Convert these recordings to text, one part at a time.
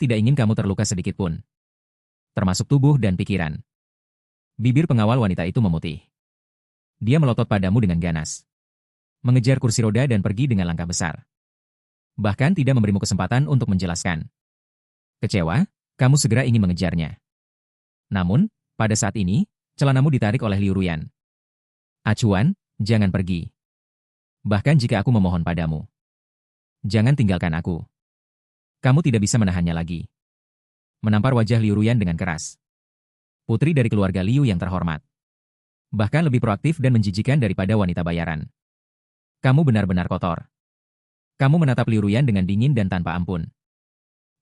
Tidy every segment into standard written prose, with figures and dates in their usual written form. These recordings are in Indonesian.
tidak ingin kamu terluka sedikit pun. Termasuk tubuh dan pikiran. Bibir pengawal wanita itu memutih. Dia melotot padamu dengan ganas. Mengejar kursi roda dan pergi dengan langkah besar. Bahkan tidak memberimu kesempatan untuk menjelaskan. Kecewa, kamu segera ingin mengejarnya. Namun, pada saat ini, celanamu ditarik oleh Liu Ruyan. Acuan, jangan pergi. Bahkan jika aku memohon padamu. Jangan tinggalkan aku. Kamu tidak bisa menahannya lagi. Menampar wajah Liu Ruyan dengan keras. Putri dari keluarga Liu yang terhormat. Bahkan lebih proaktif dan menjijikan daripada wanita bayaran. Kamu benar-benar kotor. Kamu menatap Liu Ruyan dengan dingin dan tanpa ampun.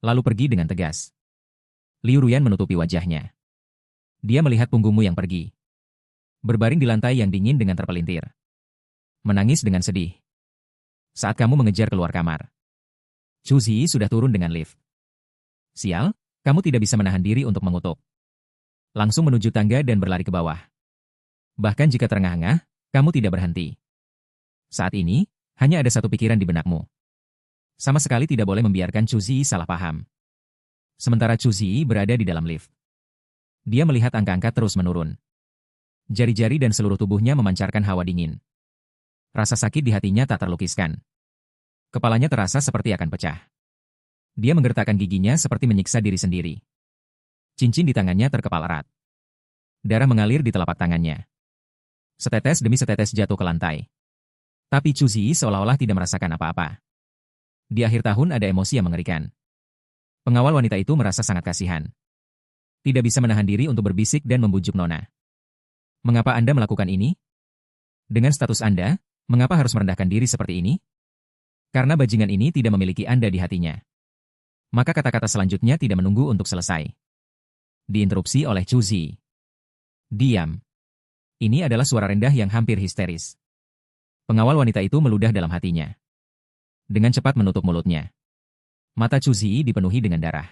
Lalu pergi dengan tegas. Liu Ruyan menutupi wajahnya. Dia melihat punggungmu yang pergi. Berbaring di lantai yang dingin dengan terpelintir. Menangis dengan sedih. Saat kamu mengejar keluar kamar. Chu Ziyi sudah turun dengan lift. Sial, kamu tidak bisa menahan diri untuk mengutuk. Langsung menuju tangga dan berlari ke bawah. Bahkan jika terengah-engah, kamu tidak berhenti. Saat ini, hanya ada satu pikiran di benakmu. Sama sekali tidak boleh membiarkan Chu Ziyi salah paham. Sementara Chu Ziyi berada di dalam lift. Dia melihat angka-angka terus menurun. Jari-jari dan seluruh tubuhnya memancarkan hawa dingin. Rasa sakit di hatinya tak terlukiskan. Kepalanya terasa seperti akan pecah. Dia menggertakkan giginya seperti menyiksa diri sendiri. Cincin di tangannya terkepal erat. Darah mengalir di telapak tangannya. Setetes demi setetes jatuh ke lantai. Tapi Chu Ziyi seolah-olah tidak merasakan apa-apa. Di akhir tahun ada emosi yang mengerikan. Pengawal wanita itu merasa sangat kasihan. Tidak bisa menahan diri untuk berbisik dan membujuk Nona. Mengapa Anda melakukan ini? Dengan status Anda, mengapa harus merendahkan diri seperti ini? Karena bajingan ini tidak memiliki Anda di hatinya. Maka kata-kata selanjutnya tidak menunggu untuk selesai. Diinterupsi oleh Chu Ziyi. Diam. Ini adalah suara rendah yang hampir histeris. Pengawal wanita itu meludah dalam hatinya. Dengan cepat menutup mulutnya. Mata Chu Ziyi dipenuhi dengan darah.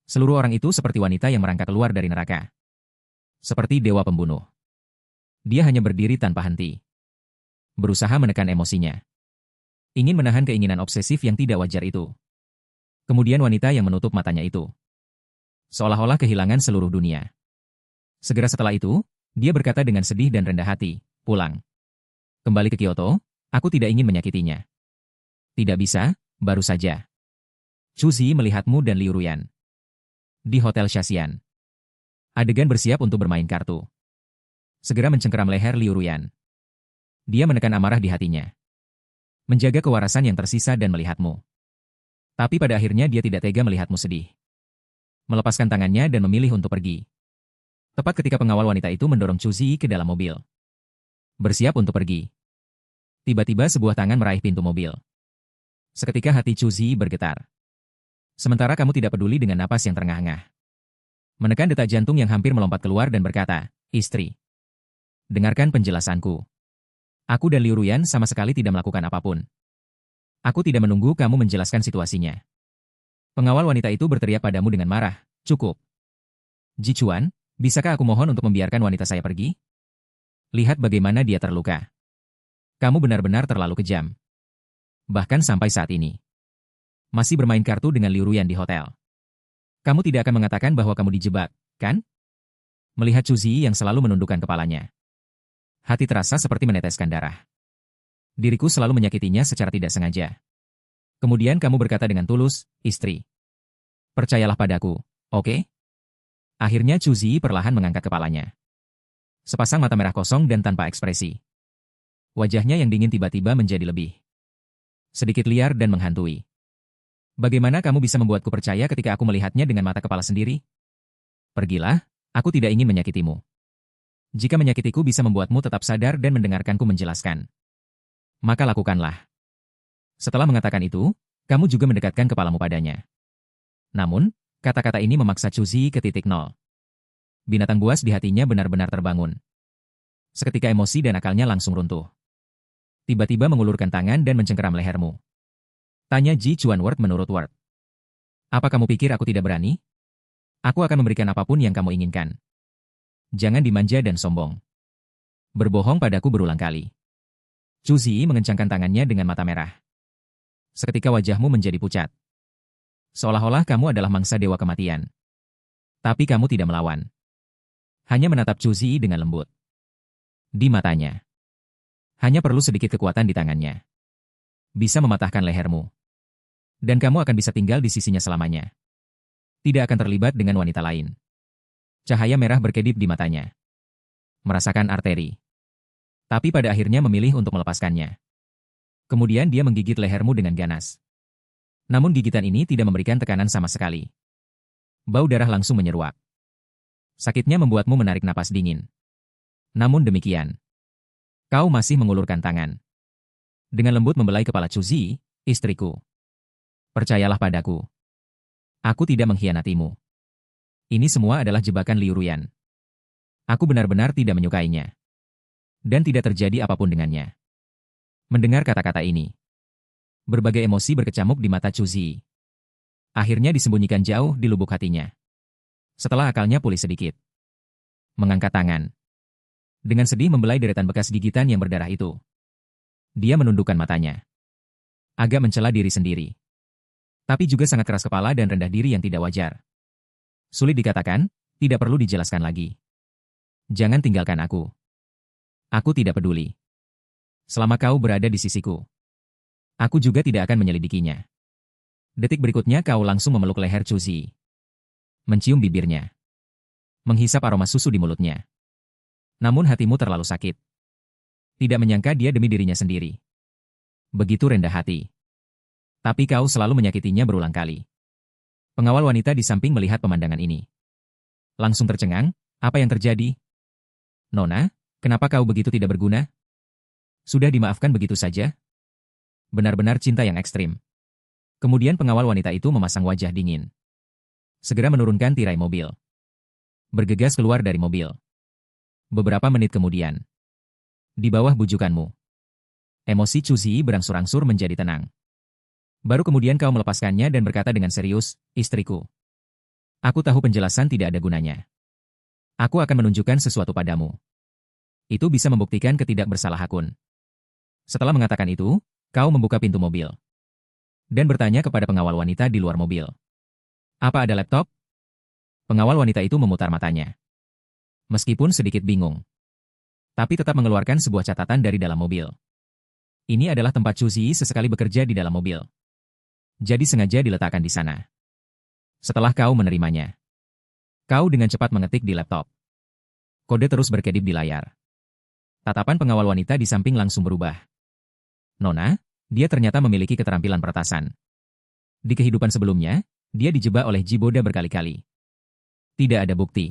Seluruh orang itu seperti wanita yang merangkak keluar dari neraka. Seperti dewa pembunuh. Dia hanya berdiri tanpa henti. Berusaha menekan emosinya. Ingin menahan keinginan obsesif yang tidak wajar itu. Kemudian wanita yang menutup matanya itu. Seolah-olah kehilangan seluruh dunia. Segera setelah itu, dia berkata dengan sedih dan rendah hati, pulang. Kembali ke Kyoto, aku tidak ingin menyakitinya. Tidak bisa, baru saja. Chu Ziyi melihatmu dan Liu Ruyan. Di Hotel Shasian. Adegan bersiap untuk bermain kartu. Segera mencengkeram leher Liu Ruyan. Dia menekan amarah di hatinya. Menjaga kewarasan yang tersisa dan melihatmu. Tapi pada akhirnya dia tidak tega melihatmu sedih. Melepaskan tangannya dan memilih untuk pergi. Tepat ketika pengawal wanita itu mendorong Chu Ziyi ke dalam mobil. Bersiap untuk pergi. Tiba-tiba sebuah tangan meraih pintu mobil. Seketika hati Chu Ziyi bergetar. Sementara kamu tidak peduli dengan napas yang terengah-engah. Menekan detak jantung yang hampir melompat keluar dan berkata, istri. Dengarkan penjelasanku. Aku dan Liu Ruyan sama sekali tidak melakukan apapun. Aku tidak menunggu kamu menjelaskan situasinya. Pengawal wanita itu berteriak padamu dengan marah, cukup. Ji Chuan, bisakah aku mohon untuk membiarkan wanita saya pergi? Lihat bagaimana dia terluka. Kamu benar-benar terlalu kejam. Bahkan sampai saat ini. Masih bermain kartu dengan Liu Ruyan di hotel. Kamu tidak akan mengatakan bahwa kamu dijebak, kan? Melihat Chu Ziyi yang selalu menundukkan kepalanya. Hati terasa seperti meneteskan darah. Diriku selalu menyakitinya secara tidak sengaja. Kemudian kamu berkata dengan tulus, istri. Percayalah padaku, oke? Akhirnya Chu Ziyi perlahan mengangkat kepalanya. Sepasang mata merah kosong dan tanpa ekspresi. Wajahnya yang dingin tiba-tiba menjadi lebih sedikit liar dan menghantui. Bagaimana kamu bisa membuatku percaya ketika aku melihatnya dengan mata kepala sendiri? Pergilah, aku tidak ingin menyakitimu. Jika menyakitiku bisa membuatmu tetap sadar dan mendengarkanku menjelaskan. Maka lakukanlah. Setelah mengatakan itu, kamu juga mendekatkan kepalamu padanya. Namun, kata-kata ini memaksa Chu Ziyi ke titik nol. Binatang buas di hatinya benar-benar terbangun. Seketika emosi dan akalnya langsung runtuh. Tiba-tiba mengulurkan tangan dan mencengkeram lehermu. Tanya Ji Chuan word menurut word. Apa kamu pikir aku tidak berani? Aku akan memberikan apapun yang kamu inginkan. Jangan dimanja dan sombong. Berbohong padaku berulang kali. Chu Ziyi mengencangkan tangannya dengan mata merah. Seketika wajahmu menjadi pucat. Seolah-olah kamu adalah mangsa dewa kematian. Tapi kamu tidak melawan. Hanya menatap Chu Zi dengan lembut. Di matanya. Hanya perlu sedikit kekuatan di tangannya. Bisa mematahkan lehermu. Dan kamu akan bisa tinggal di sisinya selamanya. Tidak akan terlibat dengan wanita lain. Cahaya merah berkedip di matanya. Merasakan arteri. Tapi pada akhirnya memilih untuk melepaskannya. Kemudian dia menggigit lehermu dengan ganas. Namun gigitan ini tidak memberikan tekanan sama sekali. Bau darah langsung menyeruak. Sakitnya membuatmu menarik napas dingin. Namun demikian, kau masih mengulurkan tangan. Dengan lembut membelai kepala Chu Zi, istriku. Percayalah padaku. Aku tidak mengkhianatimu. Ini semua adalah jebakan Liu Ruyan. Aku benar-benar tidak menyukainya. Dan tidak terjadi apapun dengannya. Mendengar kata-kata ini, berbagai emosi berkecamuk di mata Chu Zi. Akhirnya disembunyikan jauh di lubuk hatinya. Setelah akalnya pulih sedikit. Mengangkat tangan. Dengan sedih membelai deretan bekas gigitan yang berdarah itu. Dia menundukkan matanya. Agak mencela diri sendiri. Tapi juga sangat keras kepala dan rendah diri yang tidak wajar. Sulit dikatakan, tidak perlu dijelaskan lagi. Jangan tinggalkan aku. Aku tidak peduli. Selama kau berada di sisiku. Aku juga tidak akan menyelidikinya. Detik berikutnya kau langsung memeluk leher Chu Zi. Mencium bibirnya. Menghisap aroma susu di mulutnya. Namun hatimu terlalu sakit. Tidak menyangka dia demi dirinya sendiri. Begitu rendah hati. Tapi kau selalu menyakitinya berulang kali. Pengawal wanita di samping melihat pemandangan ini. Langsung tercengang, apa yang terjadi? Nona, kenapa kau begitu tidak berguna? Sudah dimaafkan begitu saja? Benar-benar cinta yang ekstrim. Kemudian pengawal wanita itu memasang wajah dingin. Segera menurunkan tirai mobil. Bergegas keluar dari mobil. Beberapa menit kemudian. Di bawah bujukanmu. Emosi Chu Zi berangsur-angsur menjadi tenang. Baru kemudian kau melepaskannya dan berkata dengan serius, istriku. Aku tahu penjelasan tidak ada gunanya. Aku akan menunjukkan sesuatu padamu. Itu bisa membuktikan ketidakbersalahakun. Setelah mengatakan itu, kau membuka pintu mobil. Dan bertanya kepada pengawal wanita di luar mobil. Apa ada laptop? Pengawal wanita itu memutar matanya. Meskipun sedikit bingung. Tapi tetap mengeluarkan sebuah catatan dari dalam mobil. Ini adalah tempat Chu Zi sesekali bekerja di dalam mobil. Jadi sengaja diletakkan di sana. Setelah kau menerimanya, kau dengan cepat mengetik di laptop. Kode terus berkedip di layar. Tatapan pengawal wanita di samping langsung berubah. Nona, dia ternyata memiliki keterampilan peretasan. Di kehidupan sebelumnya, dia dijebak oleh Jiboda berkali-kali. Tidak ada bukti.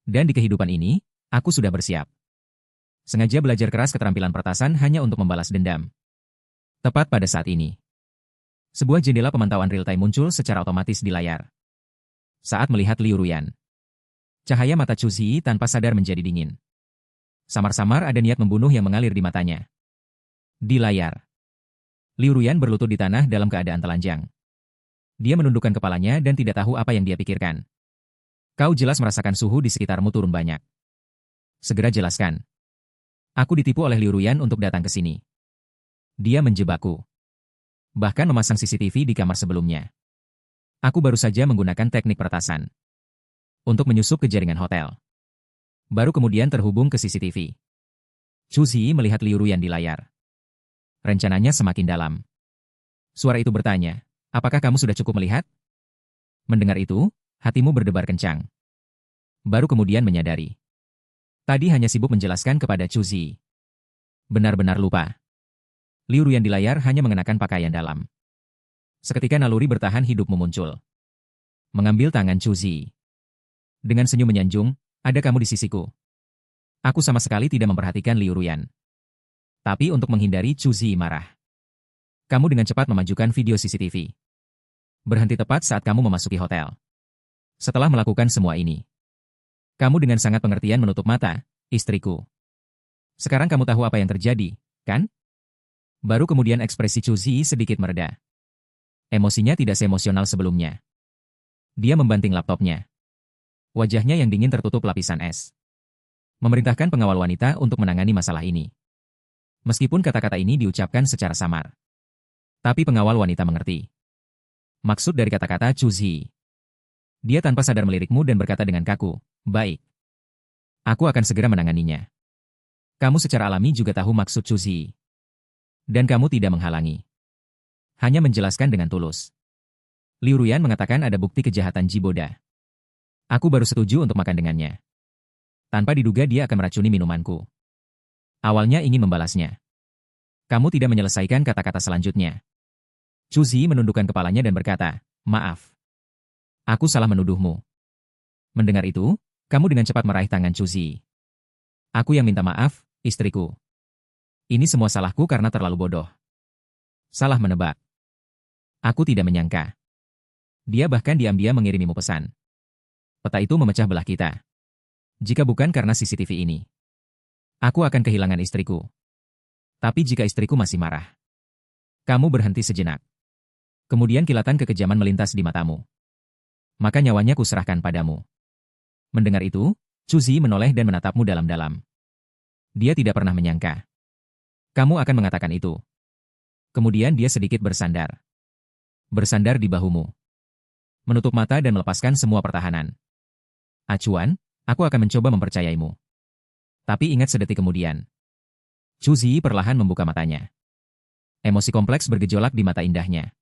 Dan di kehidupan ini, aku sudah bersiap. Sengaja belajar keras keterampilan peretasan hanya untuk membalas dendam. Tepat pada saat ini. Sebuah jendela pemantauan real-time muncul secara otomatis di layar. Saat melihat Liu Ruyan, cahaya mata Chu Zi tanpa sadar menjadi dingin. Samar-samar ada niat membunuh yang mengalir di matanya. Di layar, Liu Ruyan berlutut di tanah dalam keadaan telanjang. Dia menundukkan kepalanya dan tidak tahu apa yang dia pikirkan. Kau jelas merasakan suhu di sekitarmu turun banyak. Segera jelaskan. Aku ditipu oleh Liu Ruyan untuk datang ke sini. Dia menjebakku. Bahkan memasang CCTV di kamar sebelumnya. Aku baru saja menggunakan teknik peretasan. Untuk menyusup ke jaringan hotel. Baru kemudian terhubung ke CCTV. Chu Zi melihat Liu Ruyan di layar. Rencananya semakin dalam. Suara itu bertanya, apakah kamu sudah cukup melihat? Mendengar itu, hatimu berdebar kencang. Baru kemudian menyadari. Tadi hanya sibuk menjelaskan kepada Chu Zi. Benar-benar lupa. Liu Ruyan di layar hanya mengenakan pakaian dalam. Seketika naluri bertahan hidupmu muncul. Mengambil tangan Chu Zi. Dengan senyum menyanjung, ada kamu di sisiku. Aku sama sekali tidak memperhatikan Liu Ruyan. Tapi untuk menghindari Chu Zi marah. Kamu dengan cepat memajukan video CCTV. Berhenti tepat saat kamu memasuki hotel. Setelah melakukan semua ini, kamu dengan sangat pengertian menutup mata, istriku. Sekarang kamu tahu apa yang terjadi, kan? Baru kemudian ekspresi Chu Zi sedikit mereda. Emosinya tidak seemosional sebelumnya. Dia membanting laptopnya. Wajahnya yang dingin tertutup lapisan es. Memerintahkan pengawal wanita untuk menangani masalah ini. Meskipun kata-kata ini diucapkan secara samar. Tapi pengawal wanita mengerti. Maksud dari kata-kata Chu Zi. Dia tanpa sadar melirikmu dan berkata dengan kaku, baik. Aku akan segera menanganinya. Kamu secara alami juga tahu maksud Chu Zi. Dan kamu tidak menghalangi. Hanya menjelaskan dengan tulus. Liu Ruyan mengatakan ada bukti kejahatan Jiboda. Aku baru setuju untuk makan dengannya. Tanpa diduga dia akan meracuni minumanku. Awalnya ingin membalasnya. Kamu tidak menyelesaikan kata-kata selanjutnya. Chu Zi menundukkan kepalanya dan berkata, maaf. Aku salah menuduhmu. Mendengar itu, kamu dengan cepat meraih tangan Chu Zi. Aku yang minta maaf, istriku. Ini semua salahku karena terlalu bodoh. Salah menebak. Aku tidak menyangka. Dia bahkan diam-diam mengirimimu pesan. Peta itu memecah belah kita. Jika bukan karena CCTV ini, aku akan kehilangan istriku. Tapi jika istriku masih marah, kamu berhenti sejenak. Kemudian kilatan kekejaman melintas di matamu. Maka nyawanya kuserahkan padamu. Mendengar itu, Chu Zi menoleh dan menatapmu dalam-dalam. Dia tidak pernah menyangka. Kamu akan mengatakan itu. Kemudian dia sedikit bersandar. Bersandar di bahumu. Menutup mata dan melepaskan semua pertahanan. Acuan, aku akan mencoba mempercayaimu. Tapi ingat sedetik kemudian. Chu Zi perlahan membuka matanya. Emosi kompleks bergejolak di mata indahnya.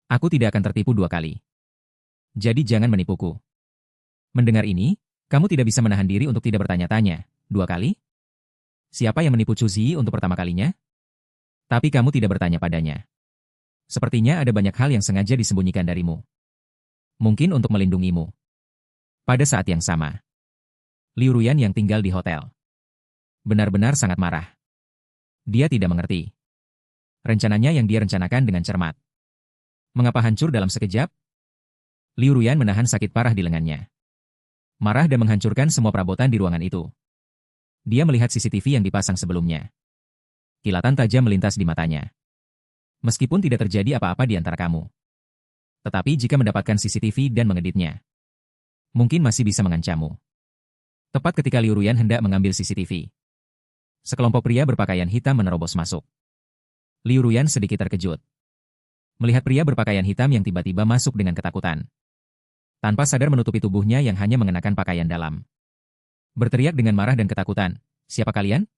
Aku tidak akan tertipu dua kali. Jadi jangan menipuku. Mendengar ini, kamu tidak bisa menahan diri untuk tidak bertanya-tanya. Dua kali? Siapa yang menipu Chu Zi untuk pertama kalinya? Tapi kamu tidak bertanya padanya. Sepertinya ada banyak hal yang sengaja disembunyikan darimu. Mungkin untuk melindungimu. Pada saat yang sama, Liu Ruyan yang tinggal di hotel benar-benar sangat marah. Dia tidak mengerti. Rencananya yang dia rencanakan dengan cermat. Mengapa hancur dalam sekejap? Liu Ruyan menahan sakit parah di lengannya. Marah dan menghancurkan semua perabotan di ruangan itu. Dia melihat CCTV yang dipasang sebelumnya. Kilatan tajam melintas di matanya. Meskipun tidak terjadi apa-apa di antara kamu. Tetapi jika mendapatkan CCTV dan mengeditnya, mungkin masih bisa mengancammu. Tepat ketika Liu Ruyan hendak mengambil CCTV, sekelompok pria berpakaian hitam menerobos masuk. Liu Ruyan sedikit terkejut. Melihat pria berpakaian hitam yang tiba-tiba masuk dengan ketakutan. Tanpa sadar menutupi tubuhnya yang hanya mengenakan pakaian dalam. Berteriak dengan marah dan ketakutan, siapa kalian?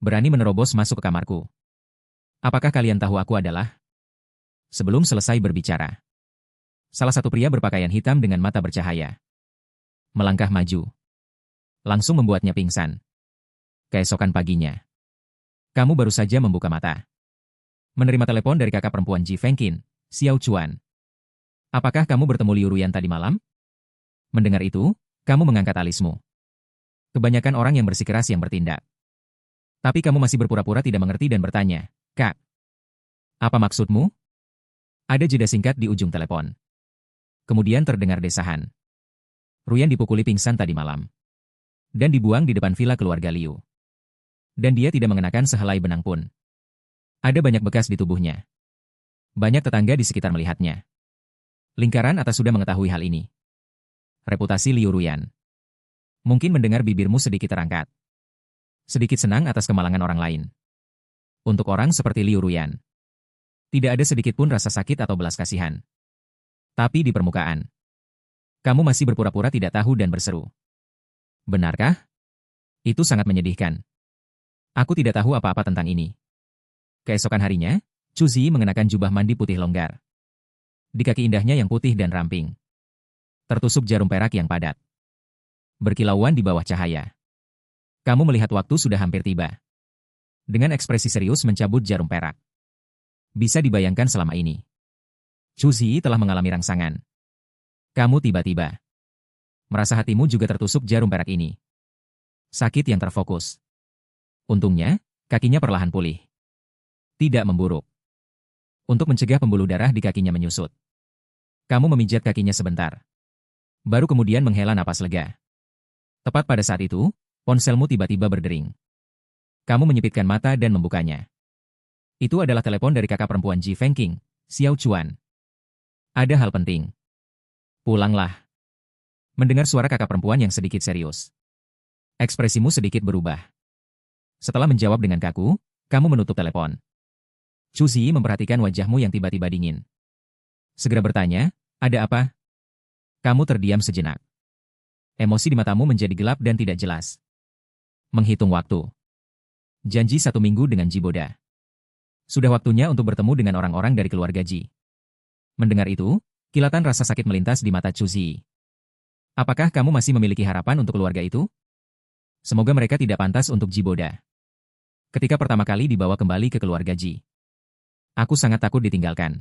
Berani menerobos masuk ke kamarku. Apakah kalian tahu aku adalah? Sebelum selesai berbicara, salah satu pria berpakaian hitam dengan mata bercahaya melangkah maju. Langsung membuatnya pingsan. Keesokan paginya, kamu baru saja membuka mata. Menerima telepon dari kakak perempuan Ji Fengqin, Xiao Chuan. Apakah kamu bertemu Liu Ruyan tadi malam? Mendengar itu, kamu mengangkat alismu. Kebanyakan orang yang bersikeras yang bertindak. Tapi kamu masih berpura-pura tidak mengerti dan bertanya, Kak, apa maksudmu? Ada jeda singkat di ujung telepon. Kemudian terdengar desahan. Ruyan dipukuli pingsan tadi malam. Dan dibuang di depan villa keluarga Liu. Dan dia tidak mengenakan sehelai benang pun. Ada banyak bekas di tubuhnya. Banyak tetangga di sekitar melihatnya. Lingkaran atas sudah mengetahui hal ini. Reputasi Liu Ruyan. Mungkin mendengar bibirmu sedikit terangkat. Sedikit senang atas kemalangan orang lain. Untuk orang seperti Liu Ruyan, tidak ada sedikit pun rasa sakit atau belas kasihan. Tapi di permukaan, kamu masih berpura-pura tidak tahu dan berseru. Benarkah? Itu sangat menyedihkan. Aku tidak tahu apa-apa tentang ini. Keesokan harinya, Chu Zi mengenakan jubah mandi putih longgar. Di kaki indahnya yang putih dan ramping, tertusuk jarum perak yang padat. Berkilauan di bawah cahaya. Kamu melihat waktu sudah hampir tiba. Dengan ekspresi serius mencabut jarum perak. Bisa dibayangkan selama ini. Chu Zi telah mengalami rangsangan. Kamu tiba-tiba merasa hatimu juga tertusuk jarum perak ini. Sakit yang terfokus. Untungnya, kakinya perlahan pulih. Tidak memburuk. Untuk mencegah pembuluh darah di kakinya menyusut, kamu memijat kakinya sebentar. Baru kemudian menghela napas lega. Tepat pada saat itu, ponselmu tiba-tiba berdering. Kamu menyipitkan mata dan membukanya. Itu adalah telepon dari kakak perempuan Ji Fengqin, Xiao Chuan. Ada hal penting. Pulanglah. Mendengar suara kakak perempuan yang sedikit serius. Ekspresimu sedikit berubah. Setelah menjawab dengan kaku, kamu menutup telepon. Chu Zi memperhatikan wajahmu yang tiba-tiba dingin. Segera bertanya, ada apa? Kamu terdiam sejenak. Emosi di matamu menjadi gelap dan tidak jelas. Menghitung waktu. Janji 1 minggu dengan Jiboda. Sudah waktunya untuk bertemu dengan orang-orang dari keluarga Ji. Mendengar itu, kilatan rasa sakit melintas di mata Chu Zi. Apakah kamu masih memiliki harapan untuk keluarga itu? Semoga mereka tidak pantas untuk Jiboda. Ketika pertama kali dibawa kembali ke keluarga Ji, aku sangat takut ditinggalkan.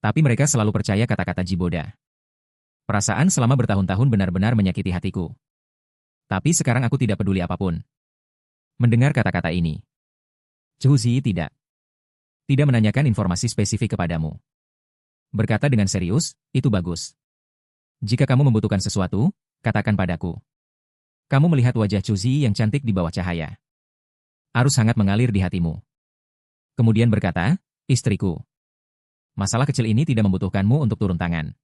Tapi mereka selalu percaya kata-kata Jiboda. Perasaan selama bertahun-tahun benar-benar menyakiti hatiku. Tapi sekarang aku tidak peduli apapun. Mendengar kata-kata ini, Chu Zi tidak menanyakan informasi spesifik kepadamu. Berkata dengan serius, itu bagus. Jika kamu membutuhkan sesuatu, katakan padaku. Kamu melihat wajah Chu Zi yang cantik di bawah cahaya. Arus hangat mengalir di hatimu. Kemudian berkata, istriku. Masalah kecil ini tidak membutuhkanmu untuk turun tangan.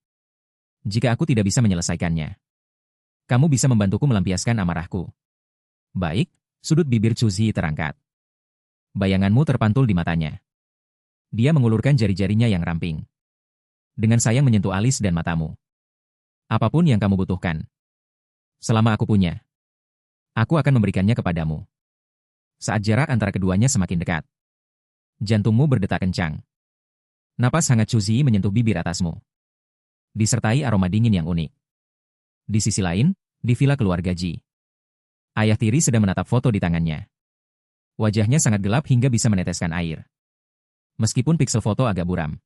Jika aku tidak bisa menyelesaikannya, kamu bisa membantuku melampiaskan amarahku. Baik, sudut bibir Chu Zi terangkat. Bayanganmu terpantul di matanya. Dia mengulurkan jari-jarinya yang ramping. Dengan sayang menyentuh alis dan matamu. Apapun yang kamu butuhkan. Selama aku punya, aku akan memberikannya kepadamu. Saat jarak antara keduanya semakin dekat, jantungmu berdetak kencang. Napas hangat Chu Zi menyentuh bibir atasmu. Disertai aroma dingin yang unik. Di sisi lain, di villa keluarga Ji, ayah tiri sedang menatap foto di tangannya. Wajahnya sangat gelap hingga bisa meneteskan air. Meskipun piksel foto agak buram,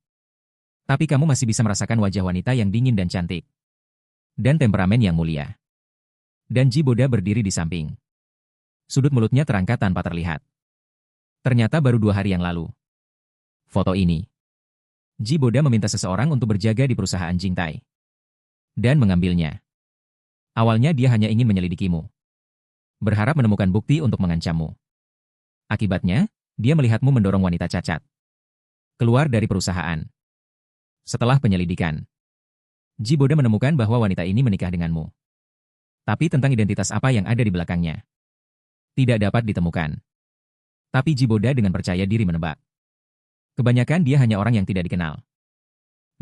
tapi kamu masih bisa merasakan wajah wanita yang dingin dan cantik. Dan temperamen yang mulia. Dan Jiboda berdiri di samping. Sudut mulutnya terangkat tanpa terlihat. Ternyata baru 2 hari yang lalu. Foto ini. Jiboda meminta seseorang untuk berjaga di perusahaan Jingtai. Dan mengambilnya. Awalnya dia hanya ingin menyelidikimu. Berharap menemukan bukti untuk mengancammu. Akibatnya, dia melihatmu mendorong wanita cacat keluar dari perusahaan. Setelah penyelidikan, Jiboda menemukan bahwa wanita ini menikah denganmu. Tapi tentang identitas apa yang ada di belakangnya, tidak dapat ditemukan. Tapi Jiboda dengan percaya diri menebak. Kebanyakan dia hanya orang yang tidak dikenal.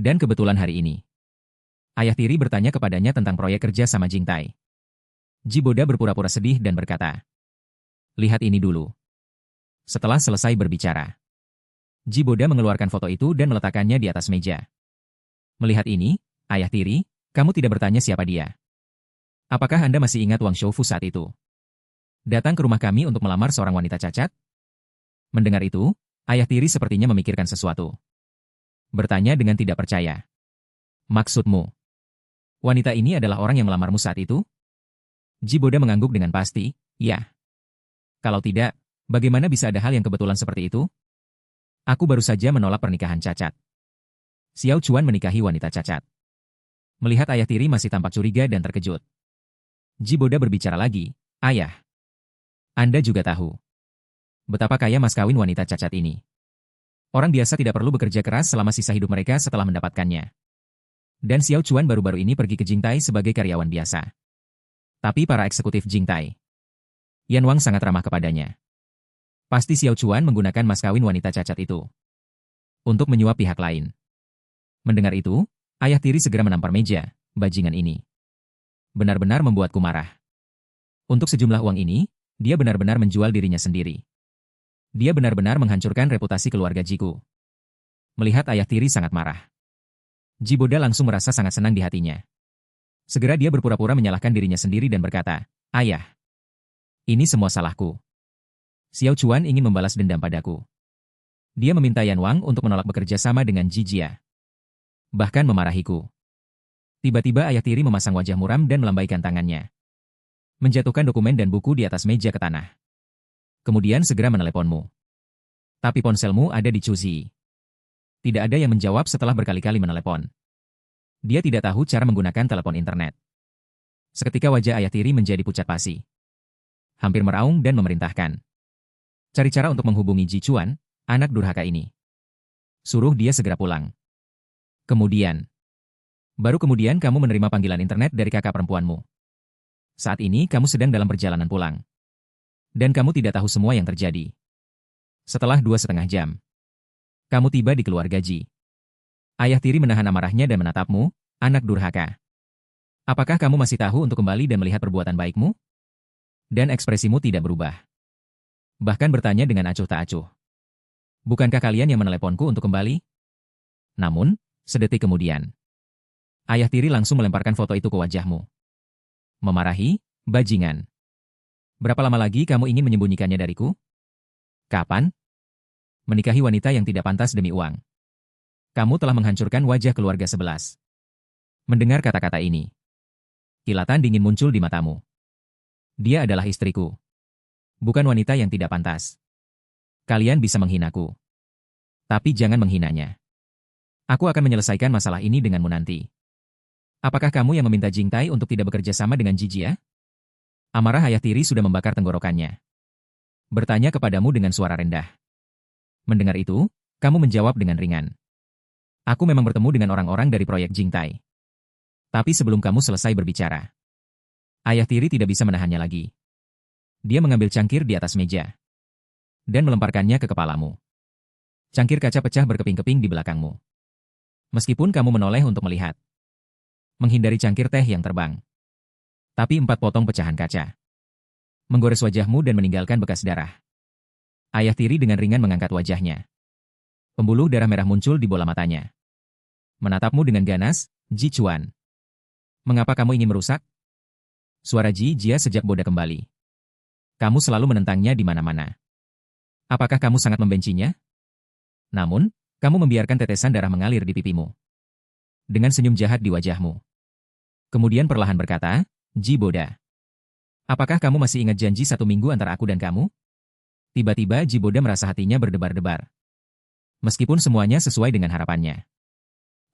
Dan kebetulan hari ini, ayah tiri bertanya kepadanya tentang proyek kerja sama Jingtai. Jiboda berpura-pura sedih dan berkata, lihat ini dulu. Setelah selesai berbicara, Jiboda mengeluarkan foto itu dan meletakkannya di atas meja. Melihat ini, ayah tiri, kamu tidak bertanya siapa dia. Apakah Anda masih ingat Wang Shoufu saat itu? Datang ke rumah kami untuk melamar seorang wanita cacat? Mendengar itu, ayah tiri sepertinya memikirkan sesuatu. Bertanya dengan tidak percaya. Maksudmu, wanita ini adalah orang yang melamarmu saat itu? Jiboda mengangguk dengan pasti, ya. Kalau tidak, bagaimana bisa ada hal yang kebetulan seperti itu? Aku baru saja menolak pernikahan cacat. Xiao Chuan menikahi wanita cacat. Melihat ayah tiri masih tampak curiga dan terkejut, Jiboda berbicara lagi, ayah. Anda juga tahu betapa kaya mas kawin wanita cacat ini. Orang biasa tidak perlu bekerja keras selama sisa hidup mereka setelah mendapatkannya. Dan Xiao Chuan baru-baru ini pergi ke Jingtai sebagai karyawan biasa. Tapi para eksekutif Jingtai, Yan Wang sangat ramah kepadanya. Pasti Xiao Chuan menggunakan mas kawin wanita cacat itu untuk menyuap pihak lain. Mendengar itu, ayah tiri segera menampar meja, bajingan ini. Benar-benar membuatku marah. Untuk sejumlah uang ini, dia benar-benar menjual dirinya sendiri. Dia benar-benar menghancurkan reputasi keluarga Jiku. Melihat ayah tiri sangat marah, Jiboda langsung merasa sangat senang di hatinya. Segera dia berpura-pura menyalahkan dirinya sendiri dan berkata, ayah, ini semua salahku. Xiao Chuan ingin membalas dendam padaku. Dia meminta Yan Wang untuk menolak bekerja sama dengan Ji Jia. Bahkan memarahiku. Tiba-tiba ayah tiri memasang wajah muram dan melambaikan tangannya. Menjatuhkan dokumen dan buku di atas meja ke tanah. Kemudian segera meneleponmu. Tapi ponselmu ada di Chu Zi. Tidak ada yang menjawab setelah berkali-kali menelepon. Dia tidak tahu cara menggunakan telepon internet. Seketika wajah ayah tiri menjadi pucat pasi. Hampir meraung dan memerintahkan. Cari cara untuk menghubungi Ji Chuan, anak durhaka ini. Suruh dia segera pulang. Baru kemudian kamu menerima panggilan internet dari kakak perempuanmu. Saat ini kamu sedang dalam perjalanan pulang. Dan kamu tidak tahu semua yang terjadi. Setelah 2,5 jam, kamu tiba di keluarga Ji. Ayah tiri menahan amarahnya dan menatapmu, anak durhaka. Apakah kamu masih tahu untuk kembali dan melihat perbuatan baikmu? Dan ekspresimu tidak berubah. Bahkan bertanya dengan acuh tak acuh. Bukankah kalian yang meneleponku untuk kembali? Namun, sedetik kemudian, ayah tiri langsung melemparkan foto itu ke wajahmu. Memarahi, bajingan. Berapa lama lagi kamu ingin menyembunyikannya dariku? Kapan? Menikahi wanita yang tidak pantas demi uang. Kamu telah menghancurkan wajah keluarga 11. Mendengar kata-kata ini, kilatan dingin muncul di matamu. Dia adalah istriku. Bukan wanita yang tidak pantas. Kalian bisa menghinaku. Tapi jangan menghinanya. Aku akan menyelesaikan masalah ini denganmu nanti. Apakah kamu yang meminta Jingtai untuk tidak bekerja sama dengan Jijia? Amarah ayah tiri sudah membakar tenggorokannya. Bertanya kepadamu dengan suara rendah. Mendengar itu, kamu menjawab dengan ringan. Aku memang bertemu dengan orang-orang dari proyek Jingtai. Tapi sebelum kamu selesai berbicara, ayah tiri tidak bisa menahannya lagi. Dia mengambil cangkir di atas meja dan melemparkannya ke kepalamu. Cangkir kaca pecah berkeping-keping di belakangmu. Meskipun kamu menoleh untuk melihat, menghindari cangkir teh yang terbang. Tapi 4 potong pecahan kaca menggores wajahmu dan meninggalkan bekas darah. Ayah tiri dengan ringan mengangkat wajahnya. Pembuluh darah merah muncul di bola matanya. Menatapmu dengan ganas, Ji Chuan. Mengapa kamu ingin merusak? Suara Ji Jia sejak Boda kembali. Kamu selalu menentangnya di mana-mana. Apakah kamu sangat membencinya? Namun, kamu membiarkan tetesan darah mengalir di pipimu. Dengan senyum jahat di wajahmu. Kemudian perlahan berkata, Ji Boda. Apakah kamu masih ingat janji 1 minggu antara aku dan kamu? Tiba-tiba Ji Boda merasa hatinya berdebar-debar. Meskipun semuanya sesuai dengan harapannya.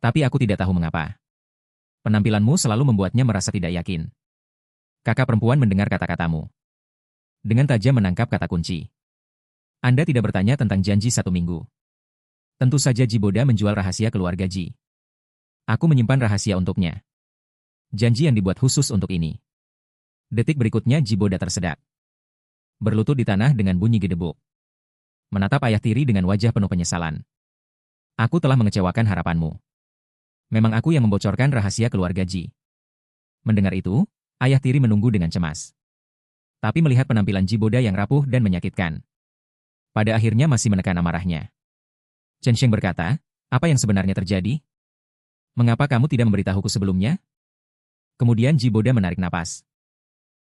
Tapi aku tidak tahu mengapa. Penampilanmu selalu membuatnya merasa tidak yakin. Kakak perempuan mendengar kata-katamu. Dengan tajam menangkap kata kunci. Anda tidak bertanya tentang janji 1 minggu. Tentu saja Ji Boda menjual rahasia keluarga Ji. Aku menyimpan rahasia untuknya. Janji yang dibuat khusus untuk ini. Detik berikutnya Ji Boda tersedak. Berlutut di tanah dengan bunyi gedebuk. Menatap ayah tiri dengan wajah penuh penyesalan. Aku telah mengecewakan harapanmu. Memang aku yang membocorkan rahasia keluarga Ji. Mendengar itu, ayah tiri menunggu dengan cemas. Tapi melihat penampilan Ji Boda yang rapuh dan menyakitkan, pada akhirnya masih menekan amarahnya. Chen Sheng berkata, apa yang sebenarnya terjadi? Mengapa kamu tidak memberitahuku sebelumnya? Kemudian Ji Boda menarik napas.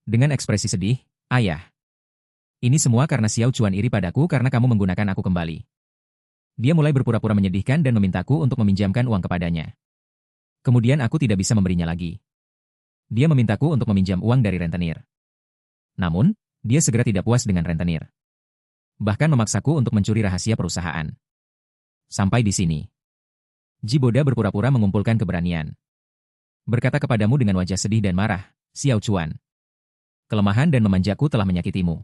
Dengan ekspresi sedih, ayah. Ini semua karena Xiao Chuan iri padaku karena kamu menggunakan aku kembali. Dia mulai berpura-pura menyedihkan dan memintaku untuk meminjamkan uang kepadanya. Kemudian aku tidak bisa memberinya lagi. Dia memintaku untuk meminjam uang dari rentenir. Namun, dia segera tidak puas dengan rentenir. Bahkan memaksaku untuk mencuri rahasia perusahaan. Sampai di sini. Ji Boda berpura-pura mengumpulkan keberanian. Berkata kepadamu dengan wajah sedih dan marah, Xiao Chuan. Kelemahan dan memanjaku telah menyakitimu.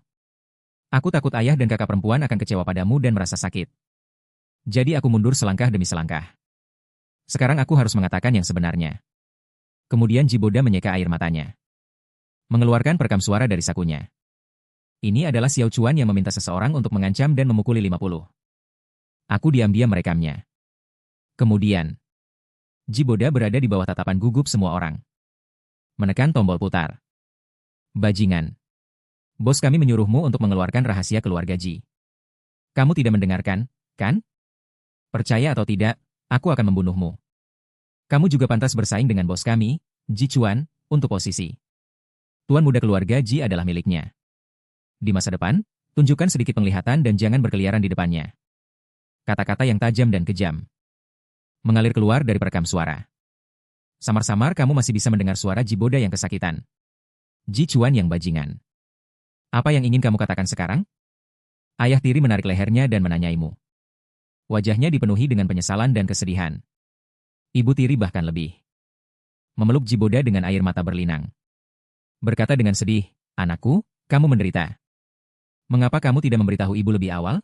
Aku takut ayah dan kakak perempuan akan kecewa padamu dan merasa sakit. Jadi aku mundur selangkah demi selangkah. Sekarang aku harus mengatakan yang sebenarnya. Kemudian Ji Boda menyeka air matanya. Mengeluarkan perekam suara dari sakunya. Ini adalah Xiao Chuan yang meminta seseorang untuk mengancam dan memukuli 50. Aku diam-diam merekamnya. Kemudian, Ji Boda berada di bawah tatapan gugup semua orang. Menekan tombol putar. Bajingan. Bos kami menyuruhmu untuk mengeluarkan rahasia keluarga Ji. Kamu tidak mendengarkan, kan? Percaya atau tidak, aku akan membunuhmu. Kamu juga pantas bersaing dengan bos kami, Ji Chuan, untuk posisi. Tuan muda keluarga Ji adalah miliknya. Di masa depan, tunjukkan sedikit penglihatan dan jangan berkeliaran di depannya. Kata-kata yang tajam dan kejam mengalir keluar dari perekam suara. Samar-samar kamu masih bisa mendengar suara Ji Boda yang kesakitan. Ji Chuan yang bajingan. Apa yang ingin kamu katakan sekarang? Ayah tiri menarik lehernya dan menanyaimu. Wajahnya dipenuhi dengan penyesalan dan kesedihan. Ibu tiri bahkan lebih. Memeluk Ji Boda dengan air mata berlinang. Berkata dengan sedih, anakku, kamu menderita. Mengapa kamu tidak memberitahu ibu lebih awal?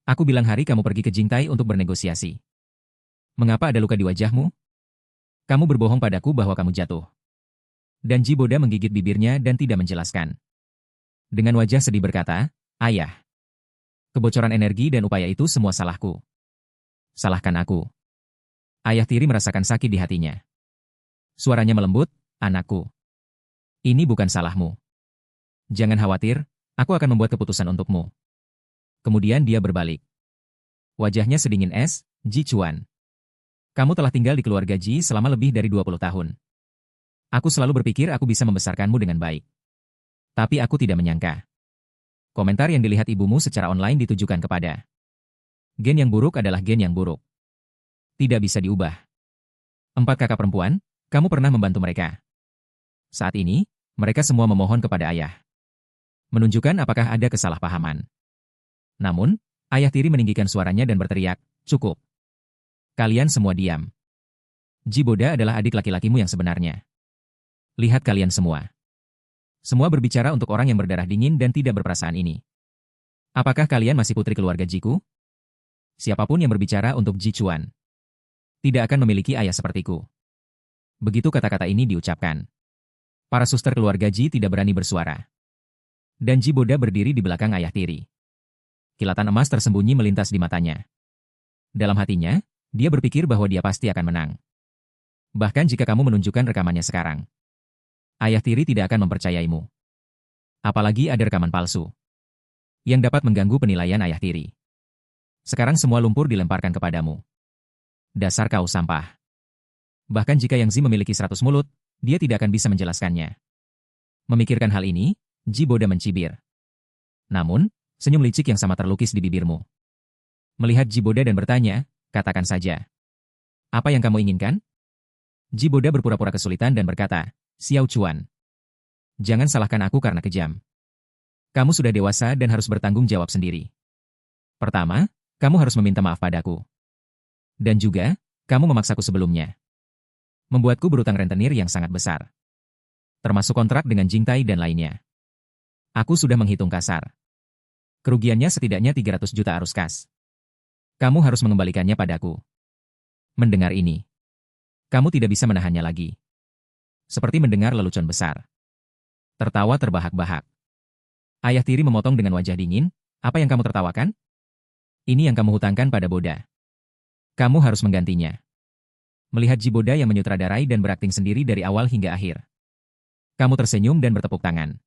Aku bilang hari kamu pergi ke Jingtai untuk bernegosiasi. Mengapa ada luka di wajahmu? Kamu berbohong padaku bahwa kamu jatuh. Dan Ji Boda menggigit bibirnya dan tidak menjelaskan. Dengan wajah sedih berkata, ayah. Kebocoran energi dan upaya itu semua salahku. Salahkan aku. Ayah tiri merasakan sakit di hatinya. Suaranya melembut, anakku. Ini bukan salahmu. Jangan khawatir, aku akan membuat keputusan untukmu. Kemudian dia berbalik. Wajahnya sedingin es, Ji Chuan. Kamu telah tinggal di keluarga Ji selama lebih dari 20 tahun. Aku selalu berpikir aku bisa membesarkanmu dengan baik. Tapi aku tidak menyangka. Komentar yang dilihat ibumu secara online ditujukan kepada. Gen yang buruk adalah gen yang buruk. Tidak bisa diubah. 4 kakak perempuan, kamu pernah membantu mereka. Saat ini, mereka semua memohon kepada ayah. Menunjukkan apakah ada kesalahpahaman. Namun, ayah tiri meninggikan suaranya dan berteriak, cukup. Kalian semua diam. Ji Boda adalah adik laki-lakimu yang sebenarnya. Lihat kalian semua. Semua berbicara untuk orang yang berdarah dingin dan tidak berperasaan ini. Apakah kalian masih putri keluarga Jiku? Siapapun yang berbicara untuk Ji Chuan tidak akan memiliki ayah sepertiku. Begitu kata-kata ini diucapkan. Para suster keluarga Ji tidak berani bersuara. Dan Ji Boda berdiri di belakang ayah tiri. Kilatan emas tersembunyi melintas di matanya. Dalam hatinya, dia berpikir bahwa dia pasti akan menang. Bahkan jika kamu menunjukkan rekamannya sekarang. Ayah tiri tidak akan mempercayaimu. Apalagi ada rekaman palsu yang dapat mengganggu penilaian ayah tiri. Sekarang semua lumpur dilemparkan kepadamu. Dasar kau sampah. Bahkan jika Yang Zi memiliki 100 mulut, dia tidak akan bisa menjelaskannya. Memikirkan hal ini, Ji Boda mencibir. Namun, senyum licik yang sama terlukis di bibirmu. Melihat Ji Boda dan bertanya, katakan saja. Apa yang kamu inginkan? Ji Boda berpura-pura kesulitan dan berkata, Xiao Chuan. Jangan salahkan aku karena kejam. Kamu sudah dewasa dan harus bertanggung jawab sendiri. Pertama, kamu harus meminta maaf padaku. Dan juga, kamu memaksaku sebelumnya. Membuatku berutang rentenir yang sangat besar. Termasuk kontrak dengan Jingtai dan lainnya. Aku sudah menghitung kasar. Kerugiannya setidaknya 300 juta arus kas. Kamu harus mengembalikannya padaku. Mendengar ini, kamu tidak bisa menahannya lagi. Seperti mendengar lelucon besar. Tertawa terbahak-bahak. Ayah tiri memotong dengan wajah dingin, apa yang kamu tertawakan? Ini yang kamu hutangkan pada Boda. Kamu harus menggantinya. Melihat Ji Boda yang menyutradarai dan berakting sendiri dari awal hingga akhir. Kamu tersenyum dan bertepuk tangan.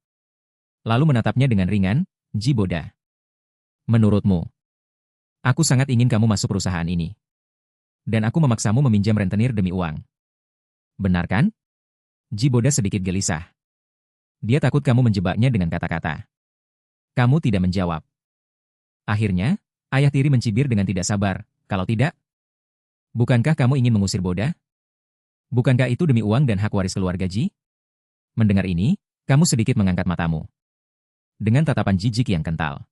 Lalu menatapnya dengan ringan, Ji Boda. Menurutmu, aku sangat ingin kamu masuk perusahaan ini. Dan aku memaksamu meminjam rentenir demi uang. Benar kan? Ji Boda sedikit gelisah. Dia takut kamu menjebaknya dengan kata-kata. Kamu tidak menjawab. Akhirnya, ayah tiri mencibir dengan tidak sabar. Kalau tidak, bukankah kamu ingin mengusir Boda? Bukankah itu demi uang dan hak waris keluarga Ji? Mendengar ini, kamu sedikit mengangkat matamu. Dengan tatapan jijik yang kental.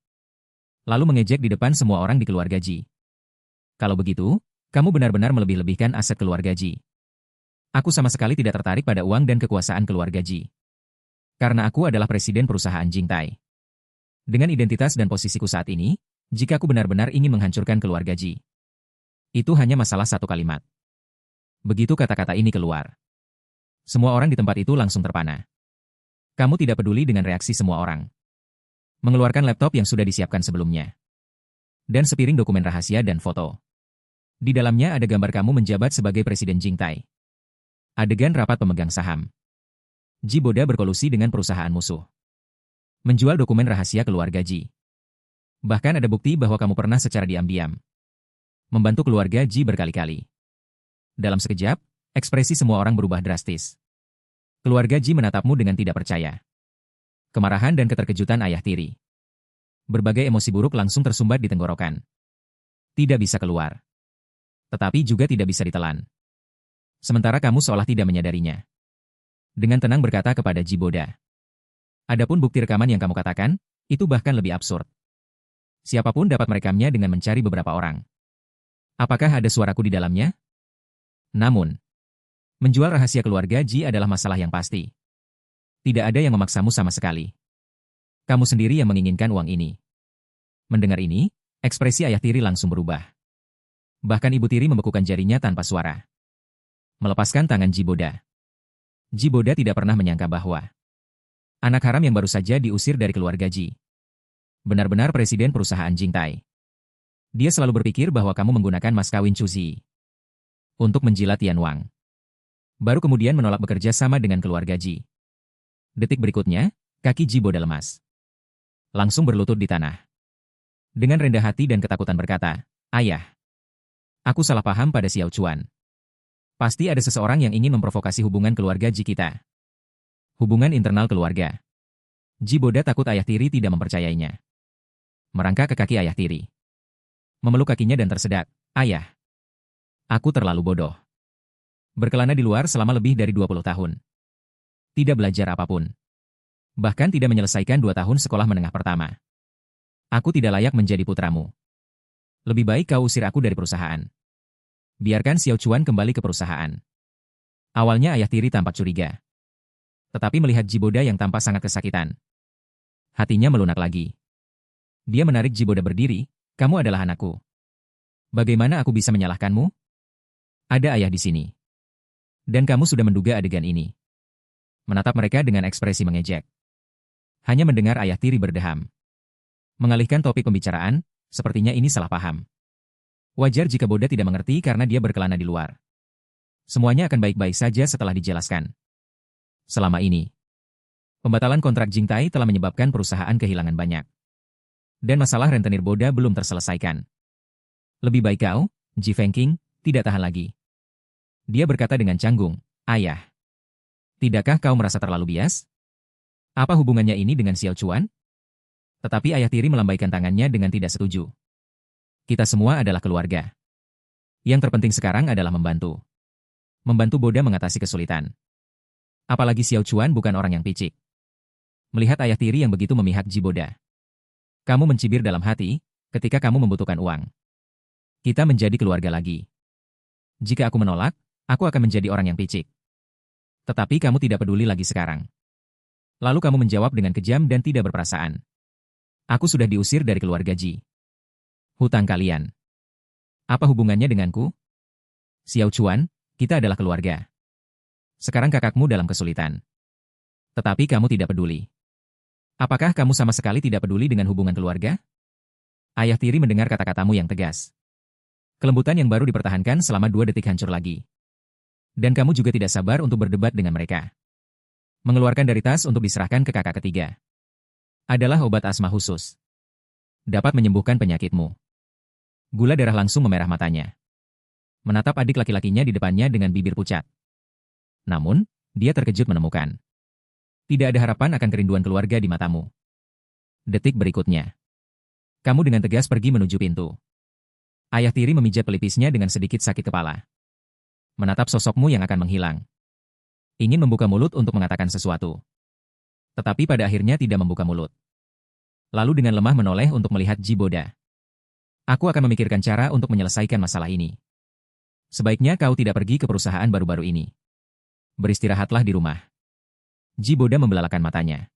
Lalu mengejek di depan semua orang di keluarga Ji. Kalau begitu, kamu benar-benar melebih-lebihkan aset keluarga Ji. Aku sama sekali tidak tertarik pada uang dan kekuasaan keluarga Ji. Karena aku adalah presiden perusahaan Jingtai. Dengan identitas dan posisiku saat ini, jika aku benar-benar ingin menghancurkan keluarga Ji, itu hanya masalah satu kalimat. Begitu kata-kata ini keluar, semua orang di tempat itu langsung terpana. Kamu tidak peduli dengan reaksi semua orang. Mengeluarkan laptop yang sudah disiapkan sebelumnya. Dan sepiring dokumen rahasia dan foto. Di dalamnya ada gambar kamu menjabat sebagai presiden Jingtai. Adegan rapat pemegang saham. Ji Boda berkolusi dengan perusahaan musuh. Menjual dokumen rahasia keluarga Ji. Bahkan ada bukti bahwa kamu pernah secara diam-diam membantu keluarga Ji berkali-kali. Dalam sekejap, ekspresi semua orang berubah drastis. Keluarga Ji menatapmu dengan tidak percaya. Kemarahan dan keterkejutan ayah tiri. Berbagai emosi buruk langsung tersumbat di tenggorokan. Tidak bisa keluar. Tetapi juga tidak bisa ditelan. Sementara kamu seolah tidak menyadarinya. Dengan tenang berkata kepada Ji Boda. Adapun bukti rekaman yang kamu katakan, itu bahkan lebih absurd. Siapapun dapat merekamnya dengan mencari beberapa orang. Apakah ada suaraku di dalamnya? Namun, menjual rahasia keluarga Ji adalah masalah yang pasti. Tidak ada yang memaksamu sama sekali. Kamu sendiri yang menginginkan uang ini. Mendengar ini, ekspresi ayah tiri langsung berubah. Bahkan ibu tiri membekukan jarinya tanpa suara. Melepaskan tangan Ji Boda. Ji Boda tidak pernah menyangka bahwa anak haram yang baru saja diusir dari keluarga Ji benar-benar presiden perusahaan Jingtai. Dia selalu berpikir bahwa kamu menggunakan mas kawin Chu Zi. untuk menjilat Tian Wang. Baru kemudian menolak bekerja sama dengan keluarga Ji. Detik berikutnya, kaki Ji Boda lemas. Langsung berlutut di tanah. Dengan rendah hati dan ketakutan berkata, "Ayah, aku salah paham pada Xiao Chuan. Pasti ada seseorang yang ingin memprovokasi hubungan keluarga Ji kita. Hubungan internal keluarga." Ji Boda takut ayah tiri tidak mempercayainya. Merangkak ke kaki ayah tiri. Memeluk kakinya dan tersedak, "Ayah, aku terlalu bodoh. Berkelana di luar selama lebih dari 20 tahun. Tidak belajar apapun. Bahkan tidak menyelesaikan 2 tahun sekolah menengah pertama. Aku tidak layak menjadi putramu. Lebih baik kau usir aku dari perusahaan. Biarkan Xiao Chuan kembali ke perusahaan." Awalnya ayah tiri tampak curiga. Tetapi melihat Ji Boda yang tampak sangat kesakitan, hatinya melunak lagi. Dia menarik Ji Boda berdiri, "Kamu adalah anakku. Bagaimana aku bisa menyalahkanmu? Ada ayah di sini. Dan kamu sudah menduga adegan ini." Menatap mereka dengan ekspresi mengejek. Hanya mendengar ayah tiri berdeham. Mengalihkan topik pembicaraan, sepertinya ini salah paham. Wajar jika Boda tidak mengerti karena dia berkelana di luar. Semuanya akan baik-baik saja setelah dijelaskan. Selama ini, pembatalan kontrak Jingtai telah menyebabkan perusahaan kehilangan banyak. Dan masalah rentenir Boda belum terselesaikan. Lebih baik kau, Ji Fengqing, tidak tahan lagi. Dia berkata dengan canggung, "Ayah, tidakkah kau merasa terlalu bias? Apa hubungannya ini dengan Xiao Chuan?" Tetapi ayah tiri melambaikan tangannya dengan tidak setuju. "Kita semua adalah keluarga. Yang terpenting sekarang adalah membantu. Membantu Boda mengatasi kesulitan. Apalagi Xiao Chuan bukan orang yang picik." Melihat ayah tiri yang begitu memihak Ji Boda, "Kamu mencibir dalam hati, ketika kamu membutuhkan uang. Kita menjadi keluarga lagi. Jika aku menolak, aku akan menjadi orang yang picik. Tetapi kamu tidak peduli lagi sekarang." Lalu kamu menjawab dengan kejam dan tidak berperasaan, "Aku sudah diusir dari keluarga Ji. Hutang kalian. Apa hubungannya denganku? Xiao Chuan, kita adalah keluarga. Sekarang kakakmu dalam kesulitan. Tetapi kamu tidak peduli. Apakah kamu sama sekali tidak peduli dengan hubungan keluarga?" Ayah tiri mendengar kata-katamu yang tegas. Kelembutan yang baru dipertahankan selama 2 detik hancur lagi. Dan kamu juga tidak sabar untuk berdebat dengan mereka. Mengeluarkan dari tas untuk diserahkan ke kakak ketiga. Adalah obat asma khusus. Dapat menyembuhkan penyakitmu. Gula darah langsung memerah matanya. Menatap adik laki-lakinya di depannya dengan bibir pucat. Namun, dia terkejut menemukan tidak ada harapan akan kerinduan keluarga di matamu. Detik berikutnya, kamu dengan tegas pergi menuju pintu. Ayah tiri memijat pelipisnya dengan sedikit sakit kepala. Menatap sosokmu yang akan menghilang. Ingin membuka mulut untuk mengatakan sesuatu. Tetapi pada akhirnya tidak membuka mulut. Lalu dengan lemah menoleh untuk melihat Ji Boda. "Aku akan memikirkan cara untuk menyelesaikan masalah ini. Sebaiknya kau tidak pergi ke perusahaan baru-baru ini. Beristirahatlah di rumah." Ji Boda membelalakan matanya.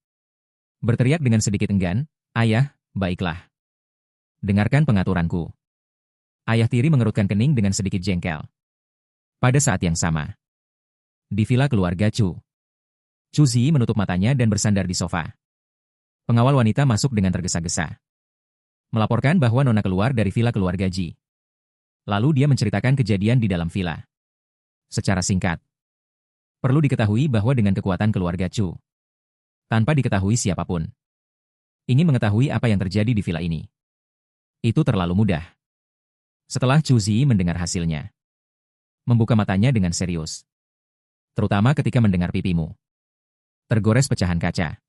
Berteriak dengan sedikit enggan, "Ayah, baiklah. Dengarkan pengaturanku." Ayah tiri mengerutkan kening dengan sedikit jengkel. Pada saat yang sama, di villa keluarga Chu, Chu Zi menutup matanya dan bersandar di sofa. Pengawal wanita masuk dengan tergesa-gesa. Melaporkan bahwa Nona keluar dari villa keluarga Ji. Lalu dia menceritakan kejadian di dalam villa. Secara singkat, perlu diketahui bahwa dengan kekuatan keluarga Chu, tanpa diketahui siapapun, ingin mengetahui apa yang terjadi di villa ini, itu terlalu mudah. Setelah Chu Zi mendengar hasilnya, membuka matanya dengan serius. Terutama ketika mendengar pipimu tergores pecahan kaca.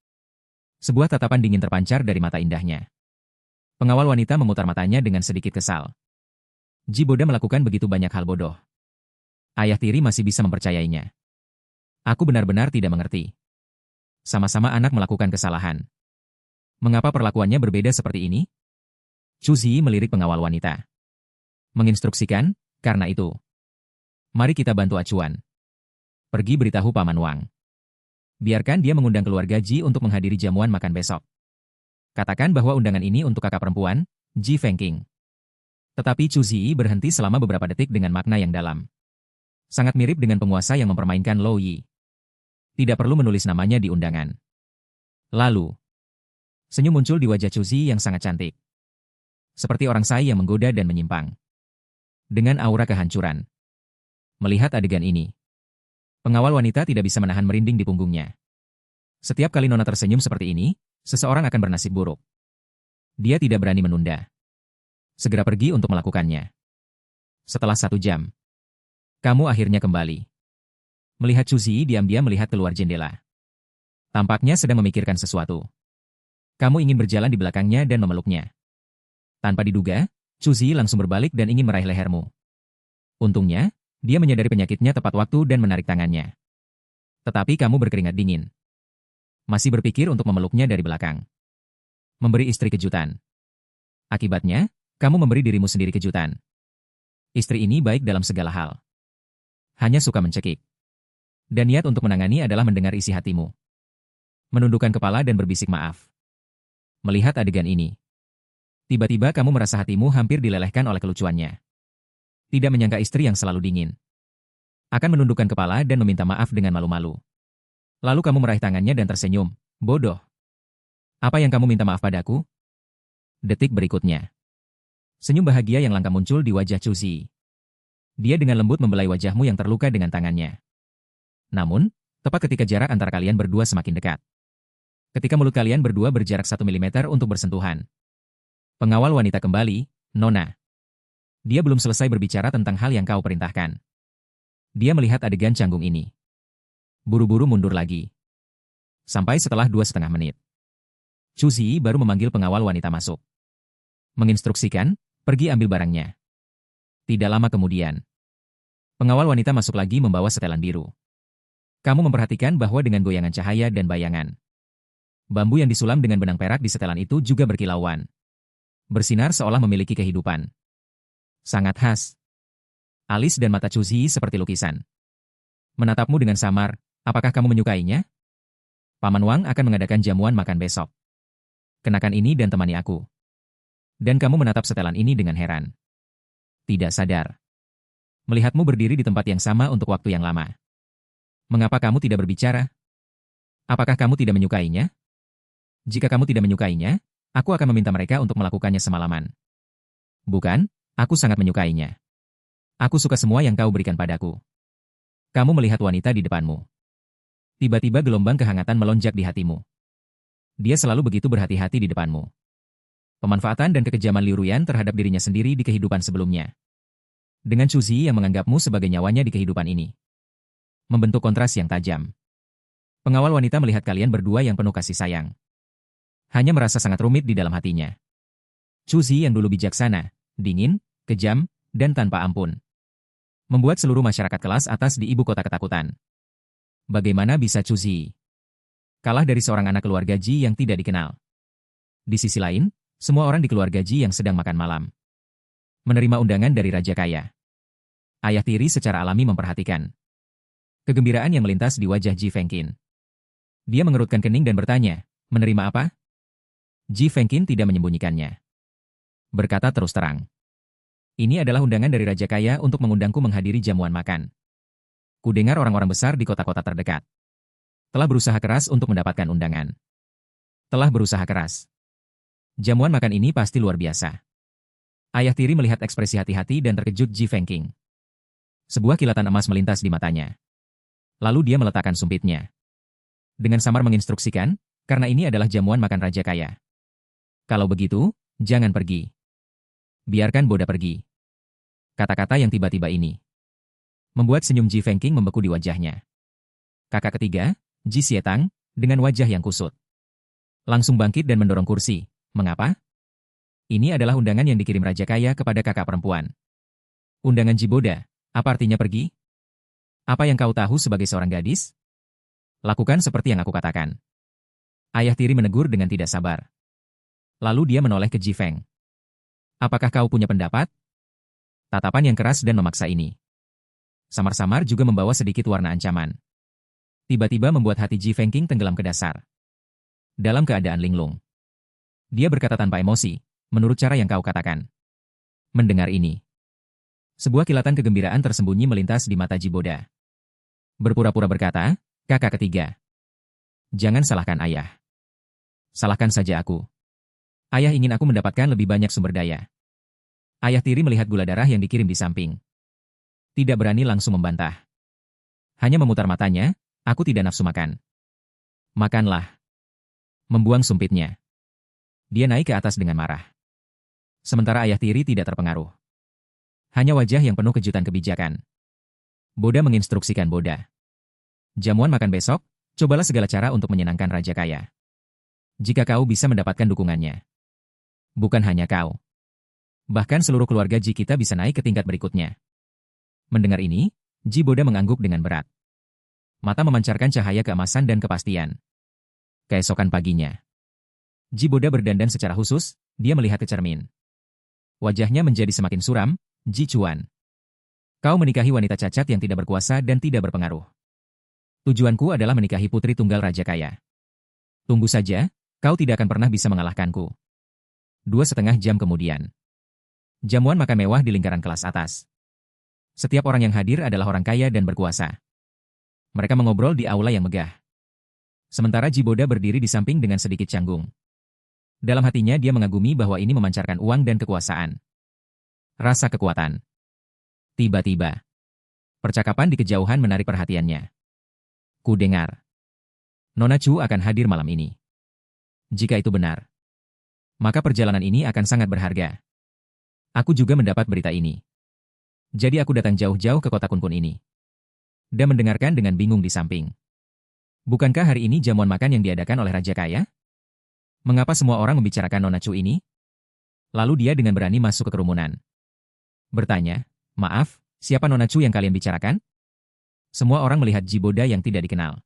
Sebuah tatapan dingin terpancar dari mata indahnya. Pengawal wanita memutar matanya dengan sedikit kesal. Ji Boda melakukan begitu banyak hal bodoh. Ayah tiri masih bisa mempercayainya. Aku benar-benar tidak mengerti. Sama-sama anak melakukan kesalahan. Mengapa perlakuannya berbeda seperti ini? Chu Zi melirik pengawal wanita. Menginstruksikan, karena itu, mari kita bantu acuan. Pergi beritahu Paman Wang. Biarkan dia mengundang keluarga Ji untuk menghadiri jamuan makan besok. Katakan bahwa undangan ini untuk kakak perempuan, Ji Fengqing. Tetapi Chu Zi berhenti selama beberapa detik dengan makna yang dalam. Sangat mirip dengan penguasa yang mempermainkan Lo Yi. Tidak perlu menulis namanya di undangan. Lalu, senyum muncul di wajah Chu Zi yang sangat cantik. Seperti orang sai yang menggoda dan menyimpang. Dengan aura kehancuran. Melihat adegan ini, pengawal wanita tidak bisa menahan merinding di punggungnya. Setiap kali Nona tersenyum seperti ini, seseorang akan bernasib buruk. Dia tidak berani menunda. Segera pergi untuk melakukannya. Setelah 1 jam, kamu akhirnya kembali. Melihat Chuzi diam-diam melihat keluar jendela. Tampaknya sedang memikirkan sesuatu. Kamu ingin berjalan di belakangnya dan memeluknya. Tanpa diduga, Chuzi langsung berbalik dan ingin meraih lehermu. Untungnya, dia menyadari penyakitnya tepat waktu dan menarik tangannya. Tetapi kamu berkeringat dingin. Masih berpikir untuk memeluknya dari belakang. Memberi istri kejutan. Akibatnya, kamu memberi dirimu sendiri kejutan. Istri ini baik dalam segala hal. Hanya suka mencekik. Dan niat untuk menangani adalah mendengar isi hatimu. Menundukkan kepala dan berbisik maaf. Melihat adegan ini, tiba-tiba kamu merasa hatimu hampir dilelehkan oleh kelucuannya. Tidak menyangka istri yang selalu dingin akan menundukkan kepala dan meminta maaf dengan malu-malu. Lalu kamu meraih tangannya dan tersenyum. Bodoh. Apa yang kamu minta maaf padaku? Detik berikutnya, senyum bahagia yang langka muncul di wajah Chuzi. Dia dengan lembut membelai wajahmu yang terluka dengan tangannya. Namun, tepat ketika jarak antara kalian berdua semakin dekat. Ketika mulut kalian berdua berjarak 1 mm untuk bersentuhan. Pengawal wanita kembali, Nona. Dia belum selesai berbicara tentang hal yang kau perintahkan. Dia melihat adegan canggung ini. Buru-buru mundur lagi. Sampai setelah 2,5 menit. Chuzi baru memanggil pengawal wanita masuk. Menginstruksikan, pergi ambil barangnya. Tidak lama kemudian, pengawal wanita masuk lagi membawa setelan biru. Kamu memperhatikan bahwa dengan goyangan cahaya dan bayangan, bambu yang disulam dengan benang perak di setelan itu juga berkilauan. Bersinar seolah memiliki kehidupan. Sangat khas. Alis dan mata Chuzi seperti lukisan. Menatapmu dengan samar, apakah kamu menyukainya? Paman Wang akan mengadakan jamuan makan besok. Kenakan ini dan temani aku. Dan kamu menatap setelan ini dengan heran. Tidak sadar. Melihatmu berdiri di tempat yang sama untuk waktu yang lama. Mengapa kamu tidak berbicara? Apakah kamu tidak menyukainya? Jika kamu tidak menyukainya, aku akan meminta mereka untuk melakukannya semalaman. Bukan, aku sangat menyukainya. Aku suka semua yang kau berikan padaku. Kamu melihat wanita di depanmu. Tiba-tiba gelombang kehangatan melonjak di hatimu. Dia selalu begitu berhati-hati di depanmu. Pemanfaatan dan kekejaman Liu Ruyan terhadap dirinya sendiri di kehidupan sebelumnya. Dengan Chuzi yang menganggapmu sebagai nyawanya di kehidupan ini. Membentuk kontras yang tajam. Pengawal wanita melihat kalian berdua yang penuh kasih sayang. Hanya merasa sangat rumit di dalam hatinya. Chuzi yang dulu bijaksana, dingin, kejam, dan tanpa ampun. Membuat seluruh masyarakat kelas atas di ibu kota ketakutan. Bagaimana bisa Chuzi kalah dari seorang anak keluarga Ji yang tidak dikenal? Di sisi lain, semua orang di keluarga Ji yang sedang makan malam. Menerima undangan dari Raja Kaya. Ayah tiri secara alami memperhatikan kegembiraan yang melintas di wajah Ji Fengqin. Dia mengerutkan kening dan bertanya, menerima apa? Ji Fengqin tidak menyembunyikannya. Berkata terus terang. Ini adalah undangan dari Raja Kaya untuk mengundangku menghadiri jamuan makan. Kudengar orang-orang besar di kota-kota terdekat telah berusaha keras untuk mendapatkan undangan. Telah berusaha keras. Jamuan makan ini pasti luar biasa. Ayah tiri melihat ekspresi hati-hati dan terkejut Ji Fengqin. Sebuah kilatan emas melintas di matanya. Lalu dia meletakkan sumpitnya. Dengan samar menginstruksikan, karena ini adalah jamuan makan Raja Kaya. Kalau begitu, jangan pergi. Biarkan Boda pergi. Kata-kata yang tiba-tiba ini membuat senyum Ji Fengqin membeku di wajahnya. Kakak ketiga, Ji Xietang, dengan wajah yang kusut, langsung bangkit dan mendorong kursi. Mengapa? Ini adalah undangan yang dikirim Raja Kaya kepada kakak perempuan. Undangan Ji Boda, apa artinya pergi? Apa yang kau tahu sebagai seorang gadis? Lakukan seperti yang aku katakan. Ayah tiri menegur dengan tidak sabar. Lalu dia menoleh ke Ji Feng. Apakah kau punya pendapat? Tatapan yang keras dan memaksa ini samar-samar juga membawa sedikit warna ancaman. Tiba-tiba membuat hati Ji Fengqin tenggelam ke dasar. Dalam keadaan linglung, dia berkata tanpa emosi, menurut cara yang kau katakan. Mendengar ini, sebuah kilatan kegembiraan tersembunyi melintas di mata Ji Boda. Berpura-pura berkata, kakak ketiga. Jangan salahkan ayah. Salahkan saja aku. Ayah ingin aku mendapatkan lebih banyak sumber daya. Ayah tiri melihat gula darah yang dikirim di samping. Tidak berani langsung membantah. Hanya memutar matanya, aku tidak nafsu makan. Makanlah. Membuang sumpitnya. Dia naik ke atas dengan marah. Sementara ayah tiri tidak terpengaruh. Hanya wajah yang penuh kejutan kebijakan. Boda menginstruksikan Boda. Jamuan makan besok, cobalah segala cara untuk menyenangkan raja kaya. Jika kau bisa mendapatkan dukungannya. Bukan hanya kau. Bahkan seluruh keluarga Ji kita bisa naik ke tingkat berikutnya. Mendengar ini, Ji Boda mengangguk dengan berat. Mata memancarkan cahaya keemasan dan kepastian. Keesokan paginya. Ji Boda berdandan secara khusus, dia melihat ke cermin. Wajahnya menjadi semakin suram. Ji Chuan. Kau menikahi wanita cacat yang tidak berkuasa dan tidak berpengaruh. Tujuanku adalah menikahi putri tunggal raja kaya. Tunggu saja, kau tidak akan pernah bisa mengalahkanku. 2,5 jam kemudian. Jamuan makan mewah di lingkaran kelas atas. Setiap orang yang hadir adalah orang kaya dan berkuasa. Mereka mengobrol di aula yang megah. Sementara Ji Boda berdiri di samping dengan sedikit canggung. Dalam hatinya dia mengagumi bahwa ini memancarkan uang dan kekuasaan. Rasa kekuatan. Tiba-tiba. Percakapan di kejauhan menarik perhatiannya. Ku dengar. Nona Chu akan hadir malam ini. Jika itu benar, maka perjalanan ini akan sangat berharga. Aku juga mendapat berita ini. Jadi aku datang jauh-jauh ke kota Kunpun ini. Dan mendengarkan dengan bingung di samping. Bukankah hari ini jamuan makan yang diadakan oleh Raja Kaya? Mengapa semua orang membicarakan Nona Chu ini? Lalu dia dengan berani masuk ke kerumunan. Bertanya, maaf, siapa Nona Chu yang kalian bicarakan? Semua orang melihat Ji Boda yang tidak dikenal.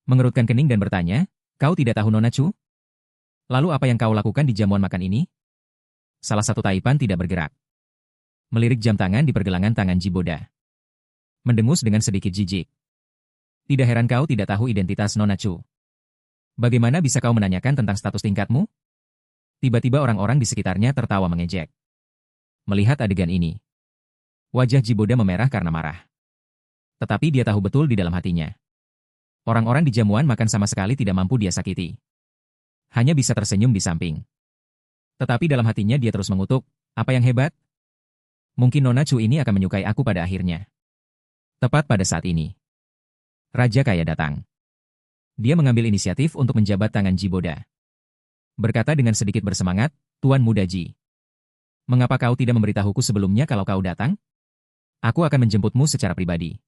Mengerutkan kening dan bertanya, kau tidak tahu Nona Chu? Lalu apa yang kau lakukan di jamuan makan ini? Salah satu taipan tidak bergerak. Melirik jam tangan di pergelangan tangan Ji Boda. Mendengus dengan sedikit jijik. Tidak heran kau tidak tahu identitas Nona Chu. Bagaimana bisa kau menanyakan tentang status tingkatmu? Tiba-tiba orang-orang di sekitarnya tertawa mengejek. Melihat adegan ini, wajah Ji Boda memerah karena marah. Tetapi dia tahu betul di dalam hatinya. Orang-orang di jamuan makan sama sekali tidak mampu dia sakiti. Hanya bisa tersenyum di samping. Tetapi dalam hatinya dia terus mengutuk, apa yang hebat? Mungkin Nona Chu ini akan menyukai aku pada akhirnya. Tepat pada saat ini, Raja Kaya datang. Dia mengambil inisiatif untuk menjabat tangan Ji Boda. Berkata dengan sedikit bersemangat, Tuan Muda Ji. Mengapa kau tidak memberitahuku sebelumnya kalau kau datang? Aku akan menjemputmu secara pribadi.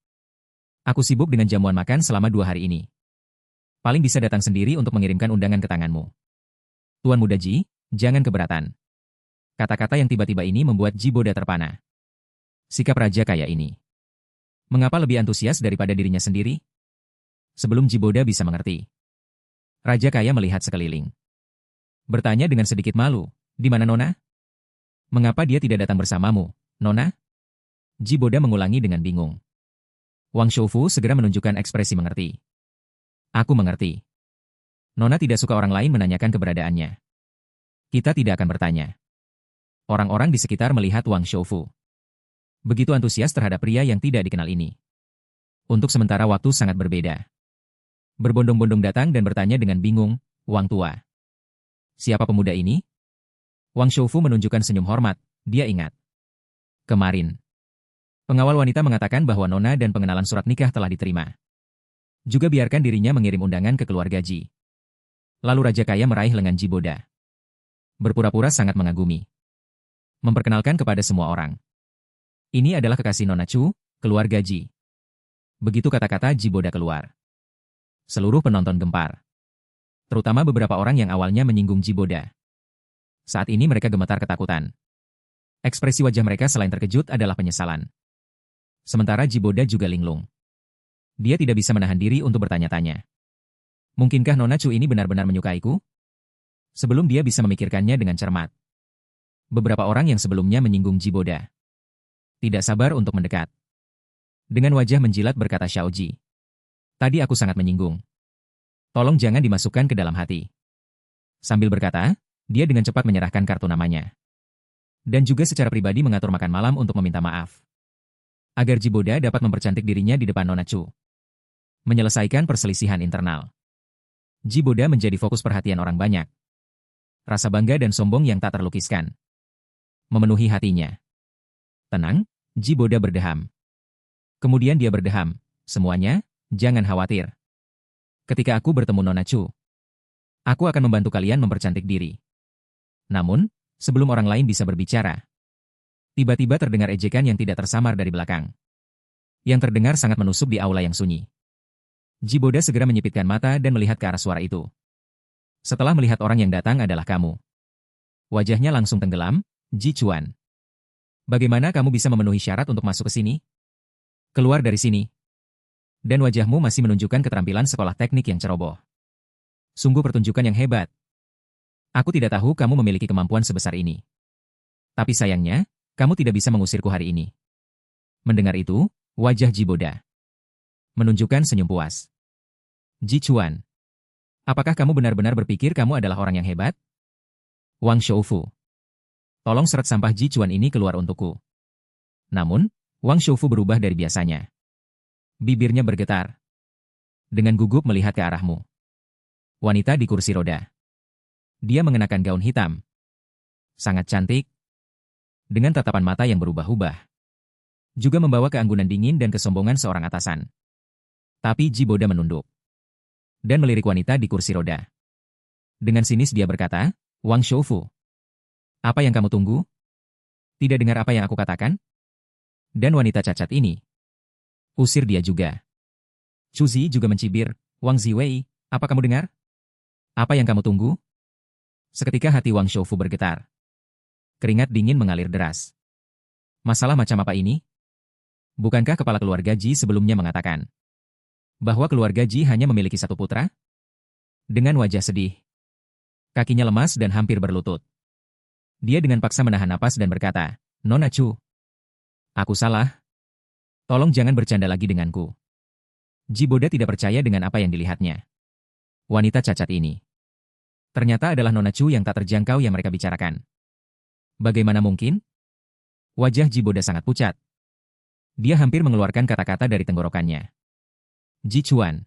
Aku sibuk dengan jamuan makan selama 2 hari ini. Paling bisa datang sendiri untuk mengirimkan undangan ke tanganmu. Tuan Muda Ji, jangan keberatan. Kata-kata yang tiba-tiba ini membuat Ji Boda terpana. Sikap Raja Kaya ini. Mengapa lebih antusias daripada dirinya sendiri? Sebelum Ji Boda bisa mengerti. Raja Kaya melihat sekeliling. Bertanya dengan sedikit malu, di mana Nona? Mengapa dia tidak datang bersamamu, Nona? Ji Boda mengulangi dengan bingung. Wang Shoufu segera menunjukkan ekspresi mengerti. Aku mengerti. Nona tidak suka orang lain menanyakan keberadaannya. Kita tidak akan bertanya. Orang-orang di sekitar melihat Wang Shoufu. Begitu antusias terhadap pria yang tidak dikenal ini. Untuk sementara waktu sangat berbeda. Berbondong-bondong datang dan bertanya dengan bingung, Wang Tua. Siapa pemuda ini? Wang Shoufu menunjukkan senyum hormat, dia ingat. Kemarin. Pengawal wanita mengatakan bahwa Nona dan pengenalan surat nikah telah diterima. Juga biarkan dirinya mengirim undangan ke keluarga Ji. Lalu Raja Kaya meraih lengan Ji Boda. Berpura-pura sangat mengagumi. Memperkenalkan kepada semua orang. Ini adalah kekasih Nona Chu, keluarga Ji. Begitu kata-kata Ji Boda keluar. Seluruh penonton gempar. Terutama beberapa orang yang awalnya menyinggung Ji Boda. Saat ini mereka gemetar ketakutan. Ekspresi wajah mereka selain terkejut adalah penyesalan. Sementara Ji Boda juga linglung. Dia tidak bisa menahan diri untuk bertanya-tanya. Mungkinkah Nona Chu ini benar-benar menyukaiku? Sebelum dia bisa memikirkannya dengan cermat. Beberapa orang yang sebelumnya menyinggung Ji Boda tidak sabar untuk mendekat. Dengan wajah menjilat berkata Xiao Ji. Tadi aku sangat menyinggung. Tolong jangan dimasukkan ke dalam hati. Sambil berkata, dia dengan cepat menyerahkan kartu namanya. Dan juga secara pribadi mengatur makan malam untuk meminta maaf. Agar Ji Boda dapat mempercantik dirinya di depan Nona Chu. Menyelesaikan perselisihan internal. Ji Boda menjadi fokus perhatian orang banyak. Rasa bangga dan sombong yang tak terlukiskan memenuhi hatinya. Tenang, Ji Boda berdeham. Kemudian dia berdeham, semuanya, jangan khawatir. Ketika aku bertemu Nona Chu, aku akan membantu kalian mempercantik diri. Namun, sebelum orang lain bisa berbicara, tiba-tiba terdengar ejekan yang tidak tersamar dari belakang. Yang terdengar sangat menusuk di aula yang sunyi. Jiboda segera menyipitkan mata dan melihat ke arah suara itu. Setelah melihat orang yang datang adalah kamu. Wajahnya langsung tenggelam. Ji Chuan. Bagaimana kamu bisa memenuhi syarat untuk masuk ke sini? Keluar dari sini. Dan wajahmu masih menunjukkan keterampilan sekolah teknik yang ceroboh. Sungguh pertunjukan yang hebat. Aku tidak tahu kamu memiliki kemampuan sebesar ini. Tapi sayangnya, kamu tidak bisa mengusirku hari ini. Mendengar itu, wajah Jiboda menunjukkan senyum puas. Ji Chuan. Apakah kamu benar-benar berpikir kamu adalah orang yang hebat? Wang Shoufu. Tolong seret sampah Ji Chuan ini keluar untukku. Namun, Wang Shoufu berubah dari biasanya. Bibirnya bergetar. Dengan gugup melihat ke arahmu. Wanita di kursi roda. Dia mengenakan gaun hitam. Sangat cantik. Dengan tatapan mata yang berubah-ubah. Juga membawa keanggunan dingin dan kesombongan seorang atasan. Tapi Jiboda menunduk. Dan melirik wanita di kursi roda. Dengan sinis dia berkata, Wang Shoufu. Apa yang kamu tunggu? Tidak dengar apa yang aku katakan? Dan wanita cacat ini. Usir dia juga. Chu Zi juga mencibir, Wang Ziwei, apa kamu dengar? Apa yang kamu tunggu? Seketika hati Wang Shoufu bergetar. Keringat dingin mengalir deras. Masalah macam apa ini? Bukankah kepala keluarga Ji sebelumnya mengatakan bahwa keluarga Ji hanya memiliki satu putra? Dengan wajah sedih. Kakinya lemas dan hampir berlutut. Dia dengan paksa menahan napas dan berkata, Nona Chu. Aku salah. Tolong jangan bercanda lagi denganku. Jiboda tidak percaya dengan apa yang dilihatnya. Wanita cacat ini. Ternyata adalah Nona Chu yang tak terjangkau yang mereka bicarakan. Bagaimana mungkin? Wajah Jiboda sangat pucat. Dia hampir mengeluarkan kata-kata dari tenggorokannya. Ji Chuan.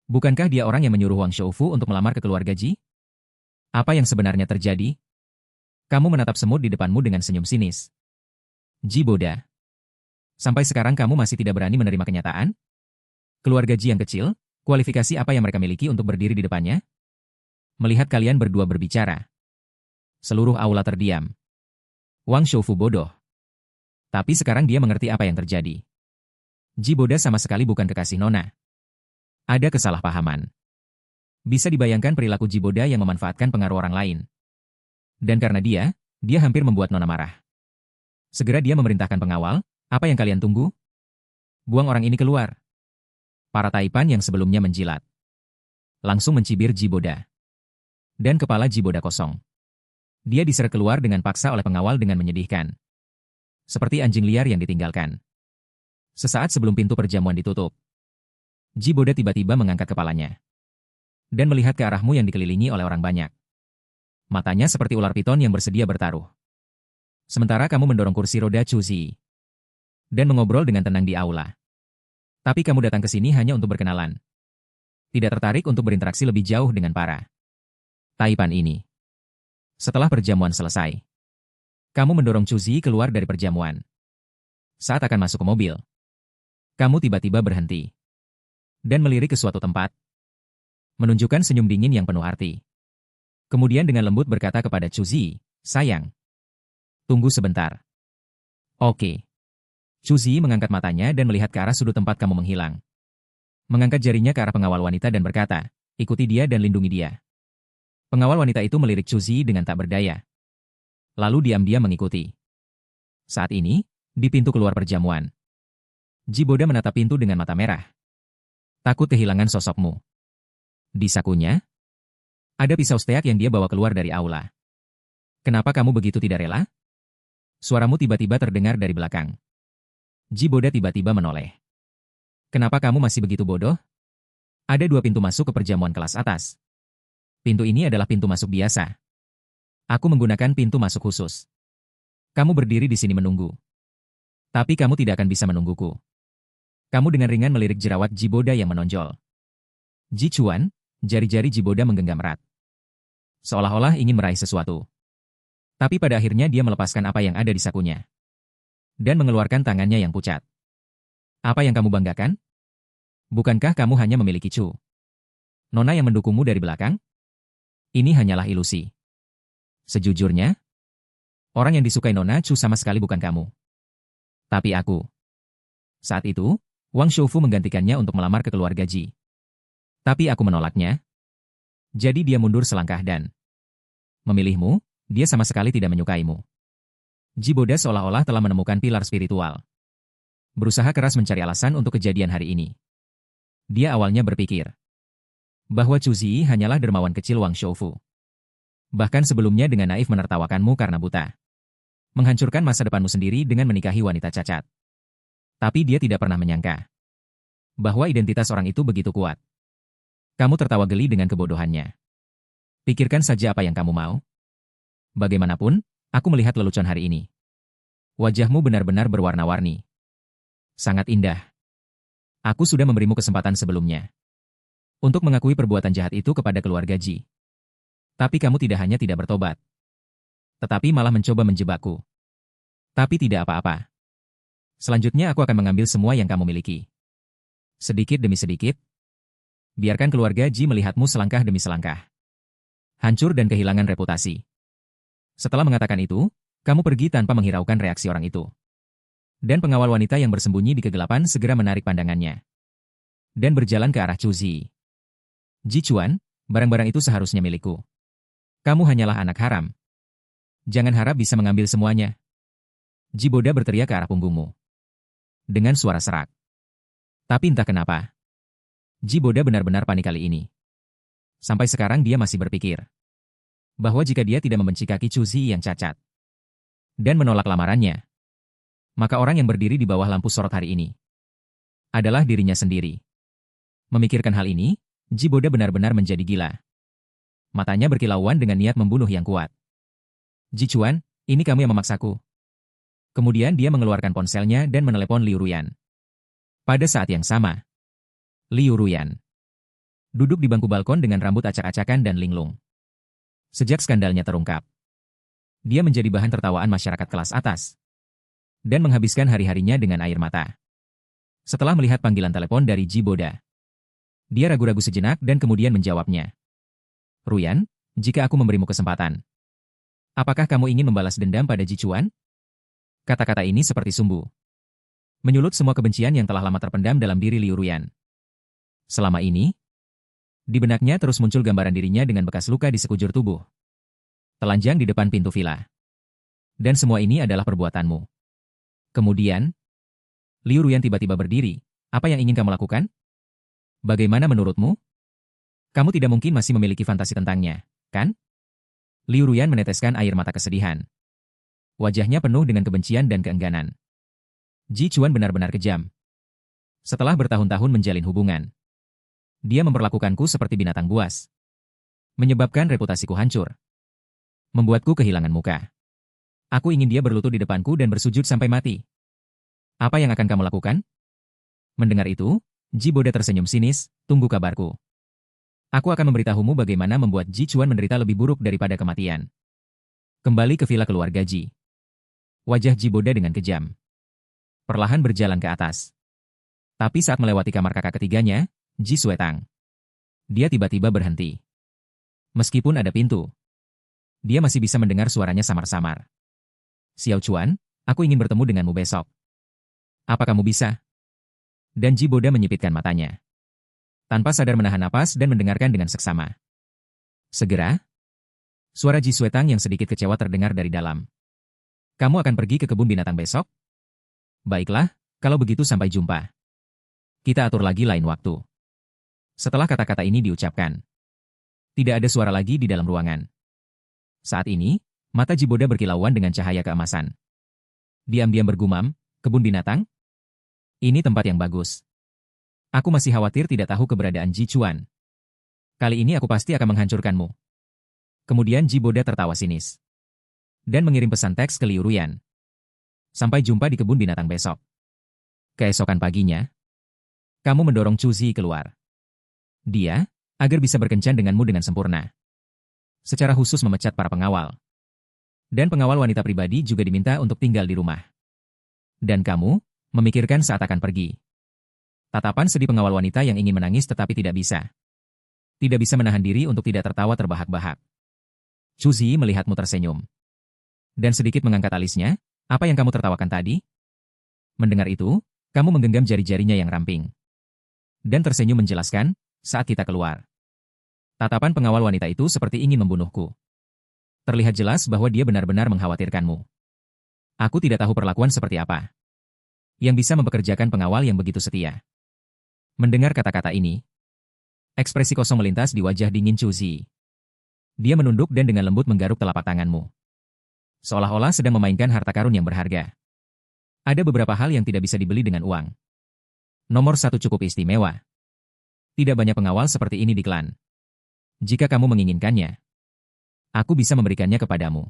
Bukankah dia orang yang menyuruh Wang Shoufu untuk melamar ke keluarga Ji? Apa yang sebenarnya terjadi? Kamu menatap semut di depanmu dengan senyum sinis. Jiboda. Sampai sekarang kamu masih tidak berani menerima kenyataan? Keluarga Ji yang kecil, kualifikasi apa yang mereka miliki untuk berdiri di depannya? Melihat kalian berdua berbicara. Seluruh aula terdiam. Wang Shoufu bodoh. Tapi sekarang dia mengerti apa yang terjadi. Jiboda sama sekali bukan kekasih Nona. Ada kesalahpahaman. Bisa dibayangkan perilaku Jiboda yang memanfaatkan pengaruh orang lain. Dan karena dia hampir membuat Nona marah. Segera dia memerintahkan pengawal, apa yang kalian tunggu? Buang orang ini keluar. Para Taipan yang sebelumnya menjilat. Langsung mencibir Jiboda. Dan kepala Jiboda kosong. Dia diseret keluar dengan paksa oleh pengawal dengan menyedihkan. Seperti anjing liar yang ditinggalkan. Sesaat sebelum pintu perjamuan ditutup, Jiboda tiba-tiba mengangkat kepalanya. Dan melihat ke arahmu yang dikelilingi oleh orang banyak. Matanya seperti ular piton yang bersedia bertaruh. Sementara kamu mendorong kursi roda Chu Zi. Dan mengobrol dengan tenang di aula. Tapi kamu datang ke sini hanya untuk berkenalan. Tidak tertarik untuk berinteraksi lebih jauh dengan para Taipan ini. Setelah perjamuan selesai, kamu mendorong Chu Zi keluar dari perjamuan. Saat akan masuk ke mobil, kamu tiba-tiba berhenti. Dan melirik ke suatu tempat. Menunjukkan senyum dingin yang penuh arti. Kemudian dengan lembut berkata kepada Chu Zi, sayang. Tunggu sebentar. Oke. Chu Zi mengangkat matanya dan melihat ke arah sudut tempat kamu menghilang. Mengangkat jarinya ke arah pengawal wanita dan berkata, ikuti dia dan lindungi dia. Pengawal wanita itu melirik Chu Zi dengan tak berdaya. Lalu diam-diam mengikuti. Saat ini, di pintu keluar perjamuan, Jiboda menatap pintu dengan mata merah. Takut kehilangan sosokmu. Di sakunya, ada pisau steak yang dia bawa keluar dari aula. Kenapa kamu begitu tidak rela? Suaramu tiba-tiba terdengar dari belakang. Jiboda tiba-tiba menoleh. Kenapa kamu masih begitu bodoh? Ada dua pintu masuk ke perjamuan kelas atas. Pintu ini adalah pintu masuk biasa. Aku menggunakan pintu masuk khusus. Kamu berdiri di sini menunggu. Tapi kamu tidak akan bisa menungguku. Kamu dengan ringan melirik jerawat Jiboda yang menonjol. Ji Chuan, jari-jari Jiboda menggenggam erat. Seolah-olah ingin meraih sesuatu. Tapi pada akhirnya dia melepaskan apa yang ada di sakunya. Dan mengeluarkan tangannya yang pucat. Apa yang kamu banggakan? Bukankah kamu hanya memiliki Chu Nona yang mendukungmu dari belakang? Ini hanyalah ilusi. Sejujurnya, orang yang disukai Nona Chu sama sekali bukan kamu. Tapi aku. Saat itu, Wang Shoufu menggantikannya untuk melamar ke keluarga Ji. Tapi aku menolaknya. Jadi dia mundur selangkah dan memilihmu, dia sama sekali tidak menyukaimu. Ji Boda seolah-olah telah menemukan pilar spiritual. Berusaha keras mencari alasan untuk kejadian hari ini. Dia awalnya berpikir bahwa Chu Zi hanyalah dermawan kecil Wang Shoufu. Bahkan sebelumnya dengan naif menertawakanmu karena buta. Menghancurkan masa depanmu sendiri dengan menikahi wanita cacat. Tapi dia tidak pernah menyangka bahwa identitas orang itu begitu kuat. Kamu tertawa geli dengan kebodohannya. Pikirkan saja apa yang kamu mau. Bagaimanapun, aku melihat lelucon hari ini. Wajahmu benar-benar berwarna-warni. Sangat indah. Aku sudah memberimu kesempatan sebelumnya untuk mengakui perbuatan jahat itu kepada keluarga Ji. Tapi kamu tidak hanya tidak bertobat, tetapi malah mencoba menjebakku. Tapi tidak apa-apa. Selanjutnya aku akan mengambil semua yang kamu miliki. Sedikit demi sedikit, biarkan keluarga Ji melihatmu selangkah demi selangkah. Hancur dan kehilangan reputasi. Setelah mengatakan itu, kamu pergi tanpa menghiraukan reaksi orang itu. Dan pengawal wanita yang bersembunyi di kegelapan segera menarik pandangannya. Dan berjalan ke arah Chu Zi. Ji Chuan, barang-barang itu seharusnya milikku. Kamu hanyalah anak haram. Jangan harap bisa mengambil semuanya. Ji Boda berteriak ke arah punggungmu. Dengan suara serak. Tapi entah kenapa, Ji Boda benar-benar panik kali ini. Sampai sekarang dia masih berpikir bahwa jika dia tidak membenci kaki Chu Zi yang cacat dan menolak lamarannya, maka orang yang berdiri di bawah lampu sorot hari ini adalah dirinya sendiri. Memikirkan hal ini, Ji Boda benar-benar menjadi gila. Matanya berkilauan dengan niat membunuh yang kuat. Ji Chuan, ini kamu yang memaksaku. Kemudian dia mengeluarkan ponselnya dan menelepon Liu Ruyan. Pada saat yang sama, Liu Ruyan duduk di bangku balkon dengan rambut acak-acakan dan linglung. Sejak skandalnya terungkap, dia menjadi bahan tertawaan masyarakat kelas atas dan menghabiskan hari-harinya dengan air mata. Setelah melihat panggilan telepon dari Ji Boda, dia ragu-ragu sejenak dan kemudian menjawabnya. Ruyan, jika aku memberimu kesempatan, apakah kamu ingin membalas dendam pada Ji Chuan? Kata-kata ini seperti sumbu menyulut semua kebencian yang telah lama terpendam dalam diri Liu Ruyan. Selama ini, di benaknya terus muncul gambaran dirinya dengan bekas luka di sekujur tubuh, telanjang di depan pintu villa. Dan semua ini adalah perbuatanmu. Kemudian, Liu Ruyan tiba-tiba berdiri. Apa yang ingin kamu lakukan? Bagaimana menurutmu? Kamu tidak mungkin masih memiliki fantasi tentangnya, kan? Liu Ruyan meneteskan air mata kesedihan. Wajahnya penuh dengan kebencian dan keengganan. Ji Chuan benar-benar kejam. Setelah bertahun-tahun menjalin hubungan, dia memperlakukanku seperti binatang buas. Menyebabkan reputasiku hancur. Membuatku kehilangan muka. Aku ingin dia berlutut di depanku dan bersujud sampai mati. Apa yang akan kamu lakukan? Mendengar itu, Ji Boda tersenyum sinis, tunggu kabarku. Aku akan memberitahumu bagaimana membuat Ji Chuan menderita lebih buruk daripada kematian. Kembali ke villa keluarga Ji. Wajah Ji Boda dengan kejam. Perlahan berjalan ke atas. Tapi saat melewati kamar kakak ketiganya, Ji Suetang, dia tiba-tiba berhenti. Meskipun ada pintu, dia masih bisa mendengar suaranya samar-samar. Xiao Chuan, aku ingin bertemu denganmu besok. Apa kamu bisa? Dan Ji Boda menyipitkan matanya. Tanpa sadar menahan napas dan mendengarkan dengan seksama. Segera, suara Ji Suetang yang sedikit kecewa terdengar dari dalam. Kamu akan pergi ke kebun binatang besok? Baiklah, kalau begitu sampai jumpa. Kita atur lagi lain waktu. Setelah kata-kata ini diucapkan, tidak ada suara lagi di dalam ruangan. Saat ini, mata Ji Boda berkilauan dengan cahaya keemasan. Diam-diam bergumam, kebun binatang? Ini tempat yang bagus. Aku masih khawatir tidak tahu keberadaan Ji Chuan. Kali ini aku pasti akan menghancurkanmu. Kemudian Ji Boda tertawa sinis. Dan mengirim pesan teks ke Liu Ruyan. Sampai jumpa di kebun binatang besok. Keesokan paginya, kamu mendorong Chu Zi keluar. Dia, agar bisa berkencan denganmu dengan sempurna. Secara khusus memecat para pengawal. Dan pengawal wanita pribadi juga diminta untuk tinggal di rumah. Dan kamu, memikirkan saat akan pergi. Tatapan sedih pengawal wanita yang ingin menangis tetapi tidak bisa. Tidak bisa menahan diri untuk tidak tertawa terbahak-bahak. Chu Zi melihatmu tersenyum. Dan sedikit mengangkat alisnya, apa yang kamu tertawakan tadi? Mendengar itu, kamu menggenggam jari-jarinya yang ramping. Dan tersenyum menjelaskan, saat kita keluar. Tatapan pengawal wanita itu seperti ingin membunuhku. Terlihat jelas bahwa dia benar-benar mengkhawatirkanmu. Aku tidak tahu perlakuan seperti apa yang bisa mempekerjakan pengawal yang begitu setia. Mendengar kata-kata ini, ekspresi kosong melintas di wajah dingin Chu Zi. Dia menunduk dan dengan lembut menggaruk telapak tanganmu. Seolah-olah sedang memainkan harta karun yang berharga. Ada beberapa hal yang tidak bisa dibeli dengan uang. Nomor 1 cukup istimewa. Tidak banyak pengawal seperti ini di klan. Jika kamu menginginkannya, aku bisa memberikannya kepadamu.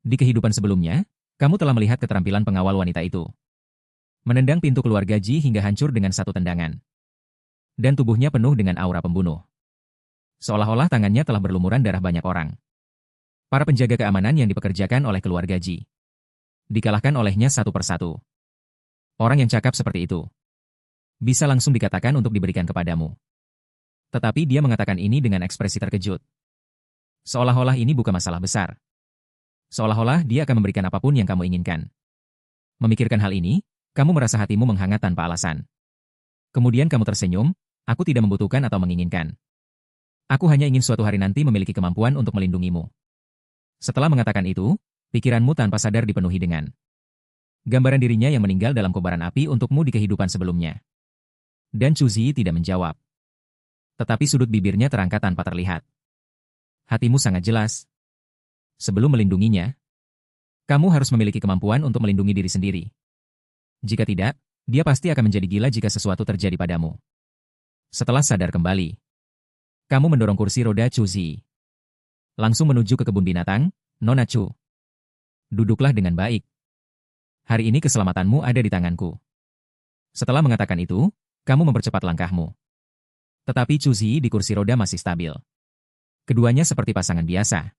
Di kehidupan sebelumnya, kamu telah melihat keterampilan pengawal wanita itu. Menendang pintu keluarga Ji hingga hancur dengan satu tendangan. Dan tubuhnya penuh dengan aura pembunuh. Seolah-olah tangannya telah berlumuran darah banyak orang. Para penjaga keamanan yang dipekerjakan oleh keluarga Ji dikalahkan olehnya satu persatu. Orang yang cakap seperti itu bisa langsung dikatakan untuk diberikan kepadamu. Tetapi dia mengatakan ini dengan ekspresi terkejut. Seolah-olah ini bukan masalah besar. Seolah-olah dia akan memberikan apapun yang kamu inginkan. Memikirkan hal ini, kamu merasa hatimu menghangat tanpa alasan. Kemudian kamu tersenyum, aku tidak membutuhkan atau menginginkan. Aku hanya ingin suatu hari nanti memiliki kemampuan untuk melindungimu. Setelah mengatakan itu, pikiranmu tanpa sadar dipenuhi dengan gambaran dirinya yang meninggal dalam kobaran api untukmu di kehidupan sebelumnya. Dan Chu Zi tidak menjawab. Tetapi sudut bibirnya terangkat tanpa terlihat. Hatimu sangat jelas. Sebelum melindunginya, kamu harus memiliki kemampuan untuk melindungi diri sendiri. Jika tidak, dia pasti akan menjadi gila jika sesuatu terjadi padamu. Setelah sadar kembali, kamu mendorong kursi roda Chu Zi. Langsung menuju ke kebun binatang, Nona Chu. Duduklah dengan baik. Hari ini keselamatanmu ada di tanganku. Setelah mengatakan itu, kamu mempercepat langkahmu. Tetapi Chu Zi di kursi roda masih stabil. Keduanya seperti pasangan biasa.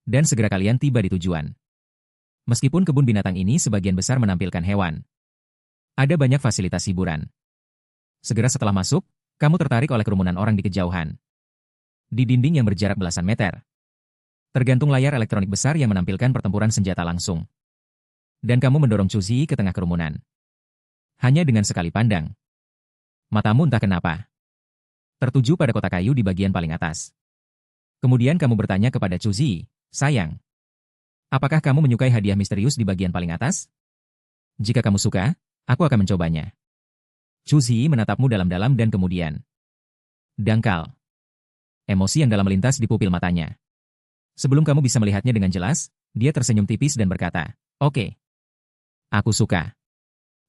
Dan segera kalian tiba di tujuan. Meskipun kebun binatang ini sebagian besar menampilkan hewan, ada banyak fasilitas hiburan. Segera setelah masuk, kamu tertarik oleh kerumunan orang di kejauhan. Di dinding yang berjarak belasan meter, tergantung layar elektronik besar yang menampilkan pertempuran senjata langsung. Dan kamu mendorong Chu Zi ke tengah kerumunan. Hanya dengan sekali pandang. Matamu entah kenapa tertuju pada kotak kayu di bagian paling atas. Kemudian kamu bertanya kepada Chu Zi, sayang, apakah kamu menyukai hadiah misterius di bagian paling atas? Jika kamu suka, aku akan mencobanya. Chu Zi menatapmu dalam-dalam dan kemudian dangkal. Emosi yang dalam melintas di pupil matanya. Sebelum kamu bisa melihatnya dengan jelas, dia tersenyum tipis dan berkata, "Oke. Aku suka."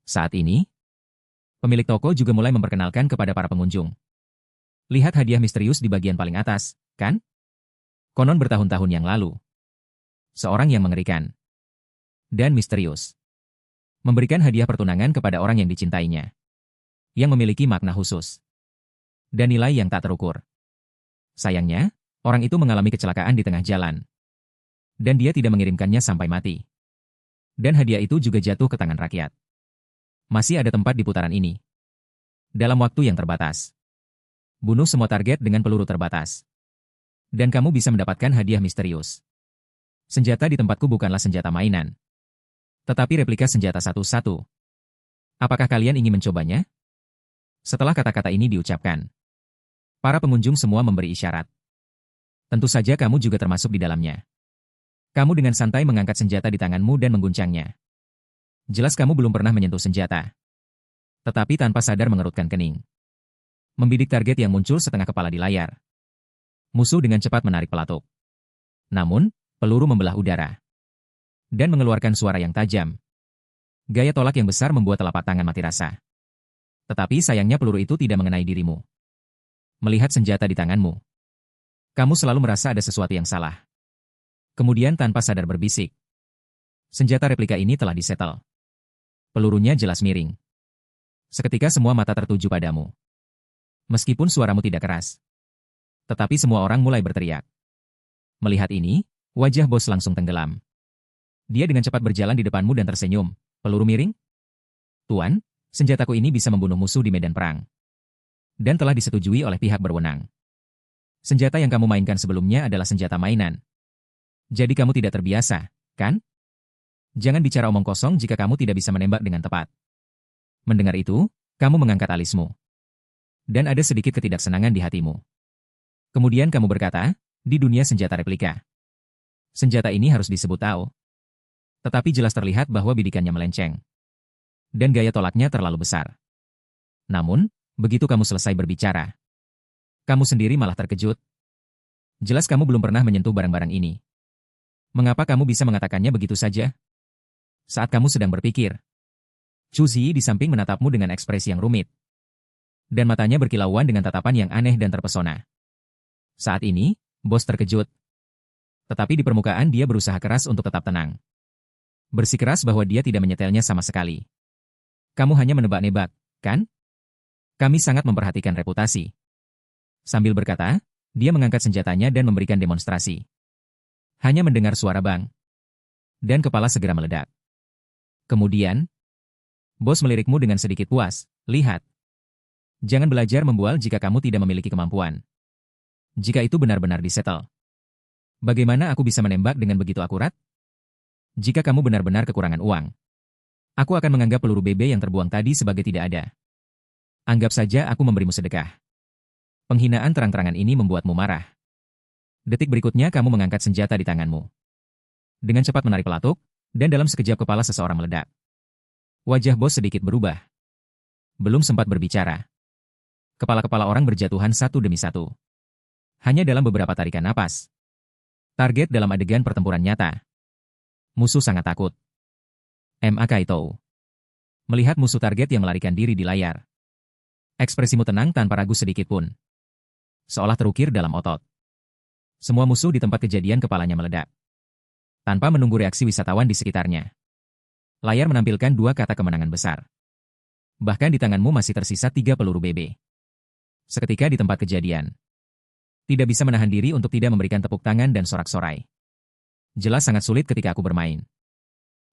Saat ini, pemilik toko juga mulai memperkenalkan kepada para pengunjung. Lihat hadiah misterius di bagian paling atas, kan? Konon bertahun-tahun yang lalu. Seorang yang mengerikan dan misterius memberikan hadiah pertunangan kepada orang yang dicintainya, yang memiliki makna khusus dan nilai yang tak terukur. Sayangnya, orang itu mengalami kecelakaan di tengah jalan, dan dia tidak mengirimkannya sampai mati. Dan hadiah itu juga jatuh ke tangan rakyat. Masih ada tempat di putaran ini. Dalam waktu yang terbatas. Bunuh semua target dengan peluru terbatas. Dan kamu bisa mendapatkan hadiah misterius. Senjata di tempatku bukanlah senjata mainan, tetapi replika senjata satu-satu. Apakah kalian ingin mencobanya? Setelah kata-kata ini diucapkan, para pengunjung semua memberi isyarat. Tentu saja kamu juga termasuk di dalamnya. Kamu dengan santai mengangkat senjata di tanganmu dan mengguncangnya. Jelas kamu belum pernah menyentuh senjata. Tetapi tanpa sadar mengerutkan kening. Membidik target yang muncul setengah kepala di layar. Musuh dengan cepat menarik pelatuk. Namun, peluru membelah udara. Dan mengeluarkan suara yang tajam. Gaya tolak yang besar membuat telapak tangan mati rasa. Tetapi sayangnya peluru itu tidak mengenai dirimu. Melihat senjata di tanganmu, kamu selalu merasa ada sesuatu yang salah. Kemudian tanpa sadar berbisik. Senjata replika ini telah disetel. Pelurunya jelas miring. Seketika semua mata tertuju padamu. Meskipun suaramu tidak keras. Tetapi semua orang mulai berteriak. Melihat ini, wajah bos langsung tenggelam. Dia dengan cepat berjalan di depanmu dan tersenyum. Peluru miring? Tuan, Senjataku ini bisa membunuh musuh di medan perang. Dan telah disetujui oleh pihak berwenang. Senjata yang kamu mainkan sebelumnya adalah senjata mainan. Jadi kamu tidak terbiasa, kan? Jangan bicara omong kosong jika kamu tidak bisa menembak dengan tepat. Mendengar itu, kamu mengangkat alismu. Dan ada sedikit ketidaksenangan di hatimu. Kemudian kamu berkata, di dunia senjata replika. Senjata ini harus disebut Tao. Tetapi jelas terlihat bahwa bidikannya melenceng. Dan gaya tolaknya terlalu besar. Namun, begitu kamu selesai berbicara, kamu sendiri malah terkejut. Jelas kamu belum pernah menyentuh barang-barang ini. Mengapa kamu bisa mengatakannya begitu saja? Saat kamu sedang berpikir, Chu Ziyi di samping menatapmu dengan ekspresi yang rumit. Dan matanya berkilauan dengan tatapan yang aneh dan terpesona. Saat ini, bos terkejut. Tetapi di permukaan dia berusaha keras untuk tetap tenang. Bersikeras bahwa dia tidak menyetelnya sama sekali. Kamu hanya menebak-nebak, kan? Kami sangat memperhatikan reputasi. Sambil berkata, dia mengangkat senjatanya dan memberikan demonstrasi. Hanya mendengar suara bang. Dan kepala segera meledak. Kemudian, bos melirikmu dengan sedikit puas. Lihat. Jangan belajar membual jika kamu tidak memiliki kemampuan. Jika itu benar-benar disetel. Bagaimana aku bisa menembak dengan begitu akurat? Jika kamu benar-benar kekurangan uang, aku akan menganggap peluru BB yang terbuang tadi sebagai tidak ada. Anggap saja aku memberimu sedekah. Penghinaan terang-terangan ini membuatmu marah. Detik berikutnya kamu mengangkat senjata di tanganmu. Dengan cepat menarik pelatuk, dan dalam sekejap kepala seseorang meledak. Wajah bos sedikit berubah. Belum sempat berbicara. Kepala-kepala orang berjatuhan satu demi satu. Hanya dalam beberapa tarikan napas. Target dalam adegan pertempuran nyata. Musuh sangat takut. M.A. Kaito. Melihat musuh target yang melarikan diri di layar. Ekspresimu tenang tanpa ragu sedikit pun. Seolah terukir dalam otot. Semua musuh di tempat kejadian kepalanya meledak. Tanpa menunggu reaksi wisatawan di sekitarnya. Layar menampilkan dua kata kemenangan besar. Bahkan di tanganmu masih tersisa 3 peluru BB. Seketika di tempat kejadian. Tidak bisa menahan diri untuk tidak memberikan tepuk tangan dan sorak-sorai. Jelas sangat sulit ketika aku bermain.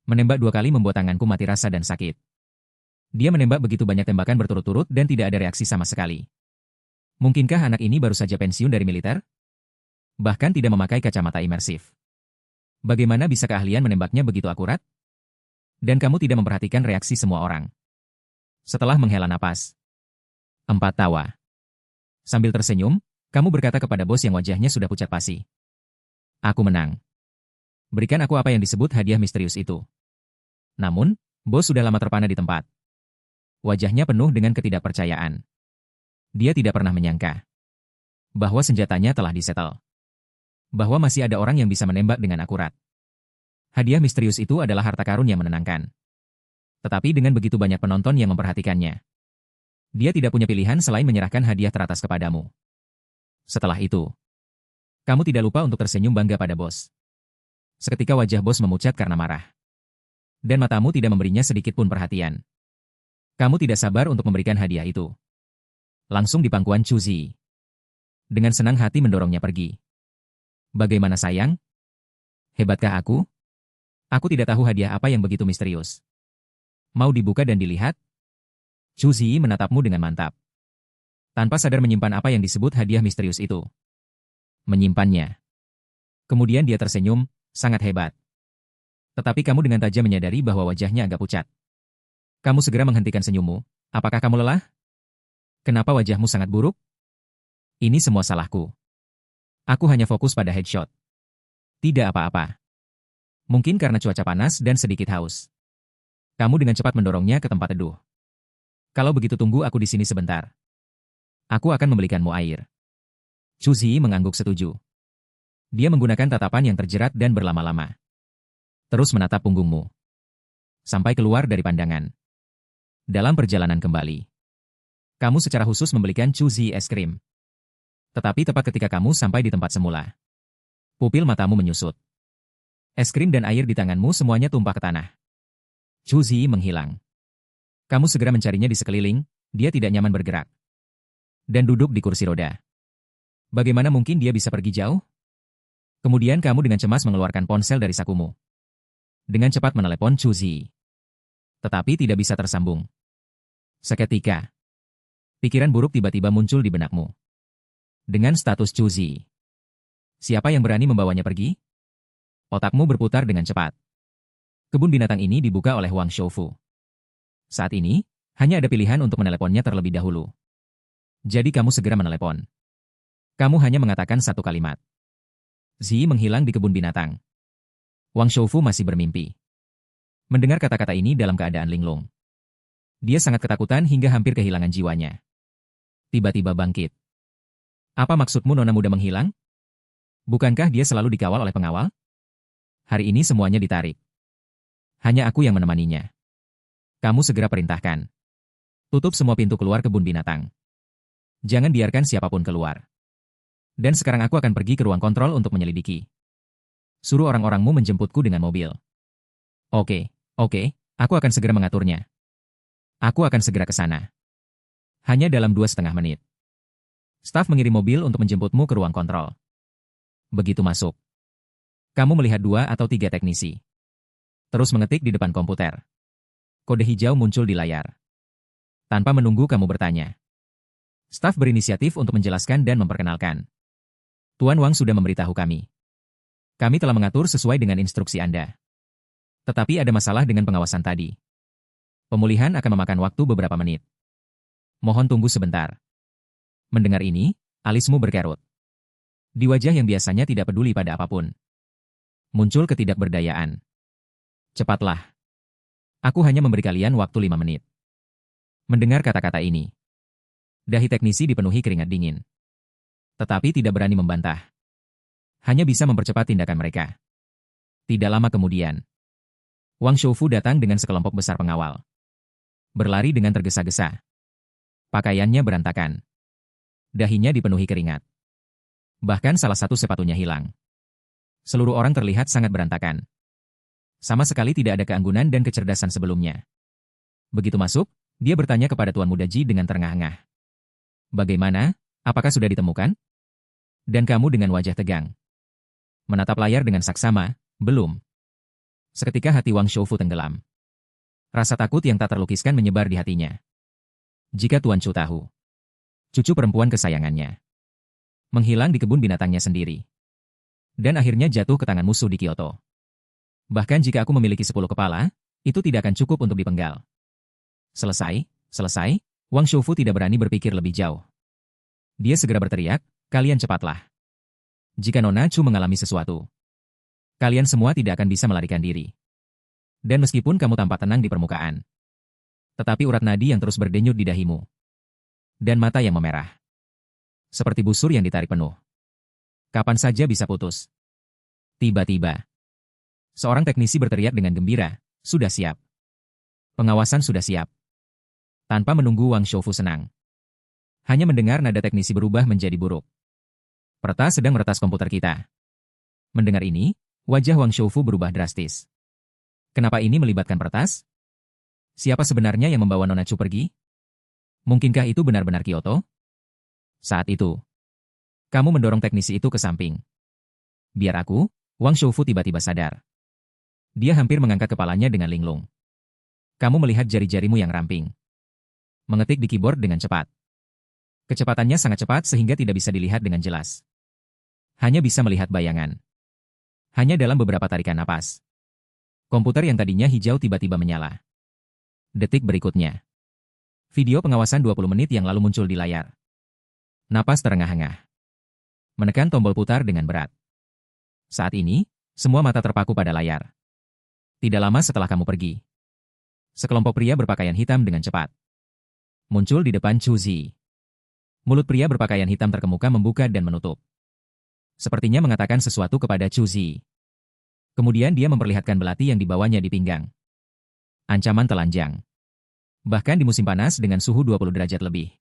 Menembak 2 kali membuat tanganku mati rasa dan sakit. Dia menembak begitu banyak tembakan berturut-turut dan tidak ada reaksi sama sekali. Mungkinkah anak ini baru saja pensiun dari militer? Bahkan tidak memakai kacamata imersif. Bagaimana bisa keahlian menembaknya begitu akurat? Dan kamu tidak memperhatikan reaksi semua orang. Setelah menghela napas. 4 tawa. Sambil tersenyum, kamu berkata kepada bos yang wajahnya sudah pucat pasi. Aku menang. Berikan aku apa yang disebut hadiah misterius itu. Namun, bos sudah lama terpana di tempat. Wajahnya penuh dengan ketidakpercayaan. Dia tidak pernah menyangka bahwa senjatanya telah disetel. Bahwa masih ada orang yang bisa menembak dengan akurat. Hadiah misterius itu adalah harta karun yang menenangkan. Tetapi dengan begitu banyak penonton yang memperhatikannya, dia tidak punya pilihan selain menyerahkan hadiah teratas kepadamu. Setelah itu, kamu tidak lupa untuk tersenyum bangga pada bos. Seketika wajah bos memucat karena marah. Dan matamu tidak memberinya sedikit pun perhatian. Kamu tidak sabar untuk memberikan hadiah itu. Langsung di pangkuan Chu Ziyi. Dengan senang hati mendorongnya pergi. Bagaimana sayang? Hebatkah aku? Aku tidak tahu hadiah apa yang begitu misterius. Mau dibuka dan dilihat? Chu Ziyi menatapmu dengan mantap. Tanpa sadar menyimpan apa yang disebut hadiah misterius itu. Menyimpannya. Kemudian dia tersenyum, sangat hebat. Tetapi kamu dengan tajam menyadari bahwa wajahnya agak pucat. Kamu segera menghentikan senyummu. Apakah kamu lelah? Kenapa wajahmu sangat buruk? Ini semua salahku. Aku hanya fokus pada headshot. Tidak apa-apa. Mungkin karena cuaca panas dan sedikit haus. Kamu dengan cepat mendorongnya ke tempat teduh. Kalau begitu tunggu aku di sini sebentar. Aku akan membelikanmu air. Chu Ziyi mengangguk setuju. Dia menggunakan tatapan yang terjerat dan berlama-lama. Terus menatap punggungmu. Sampai keluar dari pandangan. Dalam perjalanan kembali. Kamu secara khusus membelikan Chu Ziyi es krim. Tetapi tepat ketika kamu sampai di tempat semula. Pupil matamu menyusut. Es krim dan air di tanganmu semuanya tumpah ke tanah. Chu Ziyi menghilang. Kamu segera mencarinya di sekeliling, dia tidak nyaman bergerak. Dan duduk di kursi roda. Bagaimana mungkin dia bisa pergi jauh? Kemudian kamu dengan cemas mengeluarkan ponsel dari sakumu. Dengan cepat menelepon Chu Ziyi. Tetapi tidak bisa tersambung. Seketika, pikiran buruk tiba-tiba muncul di benakmu. Dengan status Chu Zi, siapa yang berani membawanya pergi? Otakmu berputar dengan cepat. Kebun binatang ini dibuka oleh Wang Shoufu. Saat ini, hanya ada pilihan untuk meneleponnya terlebih dahulu. Jadi kamu segera menelepon. Kamu hanya mengatakan satu kalimat. Zi menghilang di kebun binatang. Wang Shoufu masih bermimpi. Mendengar kata-kata ini dalam keadaan linglung. Dia sangat ketakutan hingga hampir kehilangan jiwanya. Tiba-tiba bangkit. Apa maksudmu nona muda menghilang? Bukankah dia selalu dikawal oleh pengawal? Hari ini semuanya ditarik. Hanya aku yang menemaninya. Kamu segera perintahkan. Tutup semua pintu keluar kebun binatang. Jangan biarkan siapapun keluar. Dan sekarang aku akan pergi ke ruang kontrol untuk menyelidiki. Suruh orang-orangmu menjemputku dengan mobil. Oke, aku akan segera mengaturnya. Aku akan segera ke sana. Hanya dalam 2,5 menit. Staf mengirim mobil untuk menjemputmu ke ruang kontrol. Begitu masuk, kamu melihat 2 atau 3 teknisi. Terus mengetik di depan komputer. Kode hijau muncul di layar. Tanpa menunggu kamu bertanya. Staf berinisiatif untuk menjelaskan dan memperkenalkan. Tuan Wang sudah memberitahu kami. Kami telah mengatur sesuai dengan instruksi Anda. Tetapi ada masalah dengan pengawasan tadi. Pemulihan akan memakan waktu beberapa menit. Mohon tunggu sebentar. Mendengar ini, alismu berkerut. Di wajah yang biasanya tidak peduli pada apapun, muncul ketidakberdayaan. Cepatlah. Aku hanya memberi kalian waktu 5 menit. Mendengar kata-kata ini, dahi teknisi dipenuhi keringat dingin. Tetapi tidak berani membantah. Hanya bisa mempercepat tindakan mereka. Tidak lama kemudian, Wang Shoufu datang dengan sekelompok besar pengawal. Berlari dengan tergesa-gesa. Pakaiannya berantakan. Dahinya dipenuhi keringat. Bahkan salah satu sepatunya hilang. Seluruh orang terlihat sangat berantakan. Sama sekali tidak ada keanggunan dan kecerdasan sebelumnya. Begitu masuk, dia bertanya kepada Tuan Muda Ji dengan terengah-engah. Bagaimana? Apakah sudah ditemukan? Dan kamu dengan wajah tegang. Menatap layar dengan saksama, belum. Seketika hati Wang Shoufu tenggelam. Rasa takut yang tak terlukiskan menyebar di hatinya. Jika Tuan Chu tahu, cucu perempuan kesayangannya menghilang di kebun binatangnya sendiri. Dan akhirnya jatuh ke tangan musuh di Kyoto. Bahkan jika aku memiliki 10 kepala, itu tidak akan cukup untuk dipenggal. Selesai, Wang Shoufu tidak berani berpikir lebih jauh. Dia segera berteriak, kalian cepatlah. Jika Nona Chu mengalami sesuatu, kalian semua tidak akan bisa melarikan diri. Dan meskipun kamu tampak tenang di permukaan, tetapi urat nadi yang terus berdenyut di dahimu, dan mata yang memerah, seperti busur yang ditarik penuh. Kapan saja bisa putus. Tiba-tiba, seorang teknisi berteriak dengan gembira, sudah siap. Pengawasan sudah siap. Tanpa menunggu Wang Shoufu senang. Hanya mendengar nada teknisi berubah menjadi buruk. Peretas sedang meretas komputer kita. Mendengar ini, wajah Wang Shoufu berubah drastis. Kenapa ini melibatkan peretas? Siapa sebenarnya yang membawa Nona Chu pergi? Mungkinkah itu benar-benar Kyoto? Saat itu, kamu mendorong teknisi itu ke samping. Biar aku, Wang Shoufu tiba-tiba sadar. Dia hampir mengangkat kepalanya dengan linglung. Kamu melihat jari-jarimu yang ramping. Mengetik di keyboard dengan cepat. Kecepatannya sangat cepat sehingga tidak bisa dilihat dengan jelas. Hanya bisa melihat bayangan. Hanya dalam beberapa tarikan napas, komputer yang tadinya hijau tiba-tiba menyala. Detik berikutnya, video pengawasan 20 menit yang lalu muncul di layar. Napas terengah-engah. Menekan tombol putar dengan berat. Saat ini, semua mata terpaku pada layar. Tidak lama setelah kamu pergi, sekelompok pria berpakaian hitam dengan cepat muncul di depan Chu Zi. Mulut pria berpakaian hitam terkemuka membuka dan menutup. Sepertinya mengatakan sesuatu kepada Chu Zi. Kemudian dia memperlihatkan belati yang dibawanya di pinggang. Ancaman telanjang. Bahkan di musim panas dengan suhu 20 derajat lebih.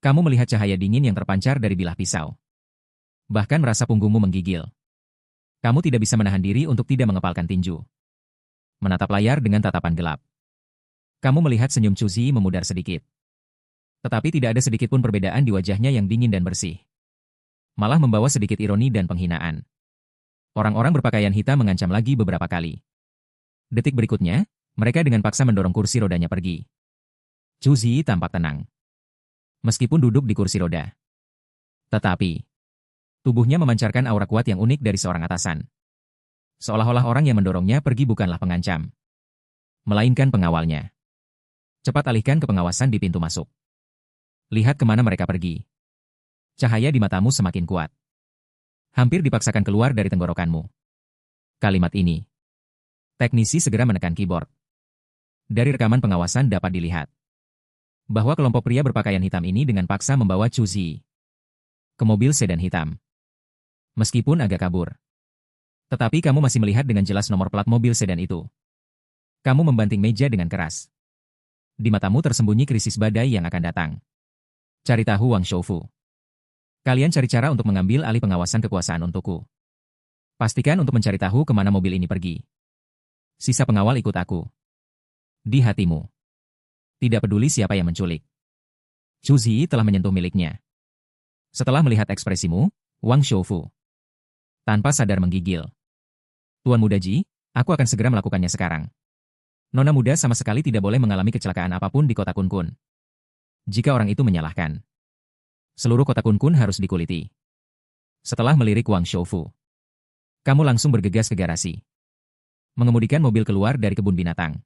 Kamu melihat cahaya dingin yang terpancar dari bilah pisau. Bahkan merasa punggungmu menggigil. Kamu tidak bisa menahan diri untuk tidak mengepalkan tinju. Menatap layar dengan tatapan gelap. Kamu melihat senyum Chu Zi memudar sedikit. Tetapi tidak ada sedikit pun perbedaan di wajahnya yang dingin dan bersih. Malah membawa sedikit ironi dan penghinaan. Orang-orang berpakaian hitam mengancam lagi beberapa kali. Detik berikutnya, mereka dengan paksa mendorong kursi rodanya pergi. Chu Zi tampak tenang. Meskipun duduk di kursi roda. Tetapi, tubuhnya memancarkan aura kuat yang unik dari seorang atasan. Seolah-olah orang yang mendorongnya pergi bukanlah pengancam, melainkan pengawalnya. Cepat alihkan ke pengawasan di pintu masuk. Lihat kemana mereka pergi. Cahaya di matamu semakin kuat. Hampir dipaksakan keluar dari tenggorokanmu. Kalimat ini. Teknisi segera menekan keyboard. Dari rekaman pengawasan dapat dilihat bahwa kelompok pria berpakaian hitam ini dengan paksa membawa Chu Zi ke mobil sedan hitam. Meskipun agak kabur. Tetapi kamu masih melihat dengan jelas nomor plat mobil sedan itu. Kamu membanting meja dengan keras. Di matamu tersembunyi krisis badai yang akan datang. Cari tahu Wang Shoufu. Kalian cari cara untuk mengambil alih pengawasan kekuasaan untukku. Pastikan untuk mencari tahu kemana mobil ini pergi. Sisa pengawal ikut aku. Di hatimu. Tidak peduli siapa yang menculik. Chu Zi telah menyentuh miliknya. Setelah melihat ekspresimu, Wang Shoufu tanpa sadar menggigil. Tuan Muda Ji, aku akan segera melakukannya sekarang. Nona muda sama sekali tidak boleh mengalami kecelakaan apapun di kota Kun-Kun. Jika orang itu menyalahkan, seluruh kota Kun-Kun harus dikuliti. Setelah melirik Wang Shoufu, kamu langsung bergegas ke garasi. Mengemudikan mobil keluar dari kebun binatang.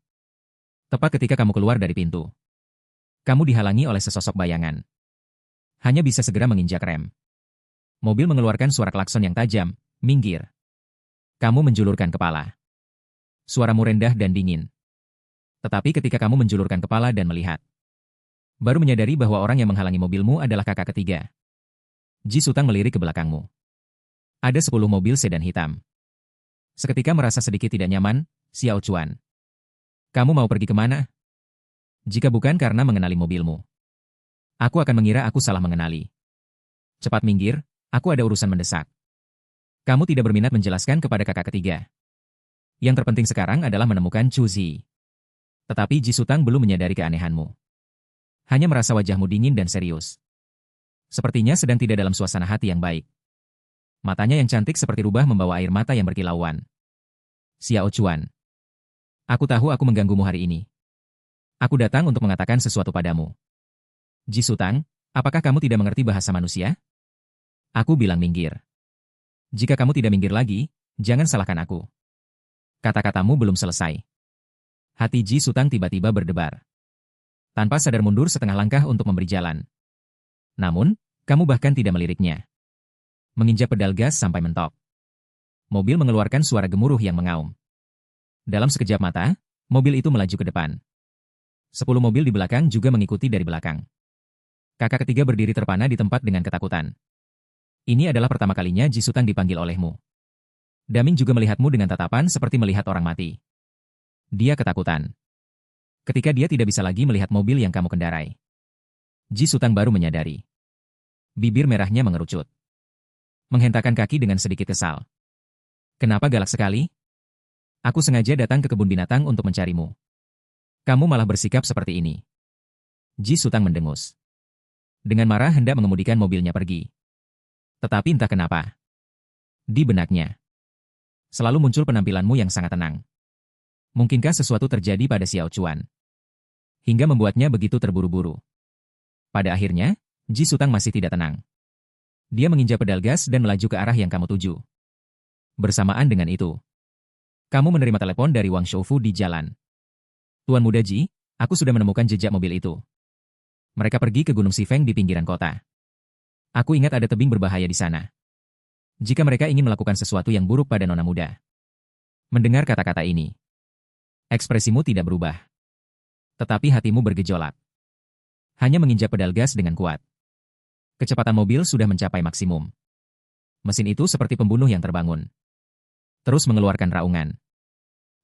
Tepat ketika kamu keluar dari pintu, kamu dihalangi oleh sesosok bayangan. Hanya bisa segera menginjak rem. Mobil mengeluarkan suara klakson yang tajam. Minggir. Kamu menjulurkan kepala. Suaramu rendah dan dingin. Tetapi ketika kamu menjulurkan kepala dan melihat, baru menyadari bahwa orang yang menghalangi mobilmu adalah kakak ketiga. Ji Sutang melirik ke belakangmu. Ada 10 mobil sedan hitam. Seketika merasa sedikit tidak nyaman, Xiao Chuan. Kamu mau pergi kemana? Jika bukan karena mengenali mobilmu, aku akan mengira aku salah mengenali. Cepat minggir, aku ada urusan mendesak. Kamu tidak berminat menjelaskan kepada kakak ketiga. Yang terpenting sekarang adalah menemukan Chu Zi. Tetapi Ji Sutang belum menyadari keanehanmu. Hanya merasa wajahmu dingin dan serius. Sepertinya sedang tidak dalam suasana hati yang baik. Matanya yang cantik seperti rubah membawa air mata yang berkilauan. Xiao Chuan. Aku tahu aku mengganggumu hari ini. Aku datang untuk mengatakan sesuatu padamu. Ji Sutang, apakah kamu tidak mengerti bahasa manusia? Aku bilang minggir. Jika kamu tidak minggir lagi, jangan salahkan aku. Kata-katamu belum selesai. Hati Ji Sutang tiba-tiba berdebar. Tanpa sadar mundur setengah langkah untuk memberi jalan. Namun, kamu bahkan tidak meliriknya. Menginjak pedal gas sampai mentok. Mobil mengeluarkan suara gemuruh yang mengaum. Dalam sekejap mata, mobil itu melaju ke depan. 10 mobil di belakang juga mengikuti dari belakang. Kakak ketiga berdiri terpana di tempat dengan ketakutan. Ini adalah pertama kalinya Ji Sutang dipanggil olehmu. Daming juga melihatmu dengan tatapan seperti melihat orang mati. Dia ketakutan. Ketika dia tidak bisa lagi melihat mobil yang kamu kendarai. Ji Sutang baru menyadari. Bibir merahnya mengerucut. Menghentakkan kaki dengan sedikit kesal. Kenapa galak sekali? Aku sengaja datang ke kebun binatang untuk mencarimu. Kamu malah bersikap seperti ini. Ji Sutang mendengus. Dengan marah hendak mengemudikan mobilnya pergi. Tetapi entah kenapa. Di benaknya. Selalu muncul penampilanmu yang sangat tenang. Mungkinkah sesuatu terjadi pada Xiao Chuan? Hingga membuatnya begitu terburu-buru. Pada akhirnya, Ji Sutang masih tidak tenang. Dia menginjak pedal gas dan melaju ke arah yang kamu tuju. Bersamaan dengan itu, kamu menerima telepon dari Wang Shoufu di jalan. Tuan Muda Ji, aku sudah menemukan jejak mobil itu. Mereka pergi ke Gunung Sifeng di pinggiran kota. Aku ingat ada tebing berbahaya di sana. Jika mereka ingin melakukan sesuatu yang buruk pada nona muda. Mendengar kata-kata ini, ekspresimu tidak berubah. Tetapi hatimu bergejolak. Hanya menginjak pedal gas dengan kuat. Kecepatan mobil sudah mencapai maksimum. Mesin itu seperti pembunuh yang terbangun. Terus mengeluarkan raungan.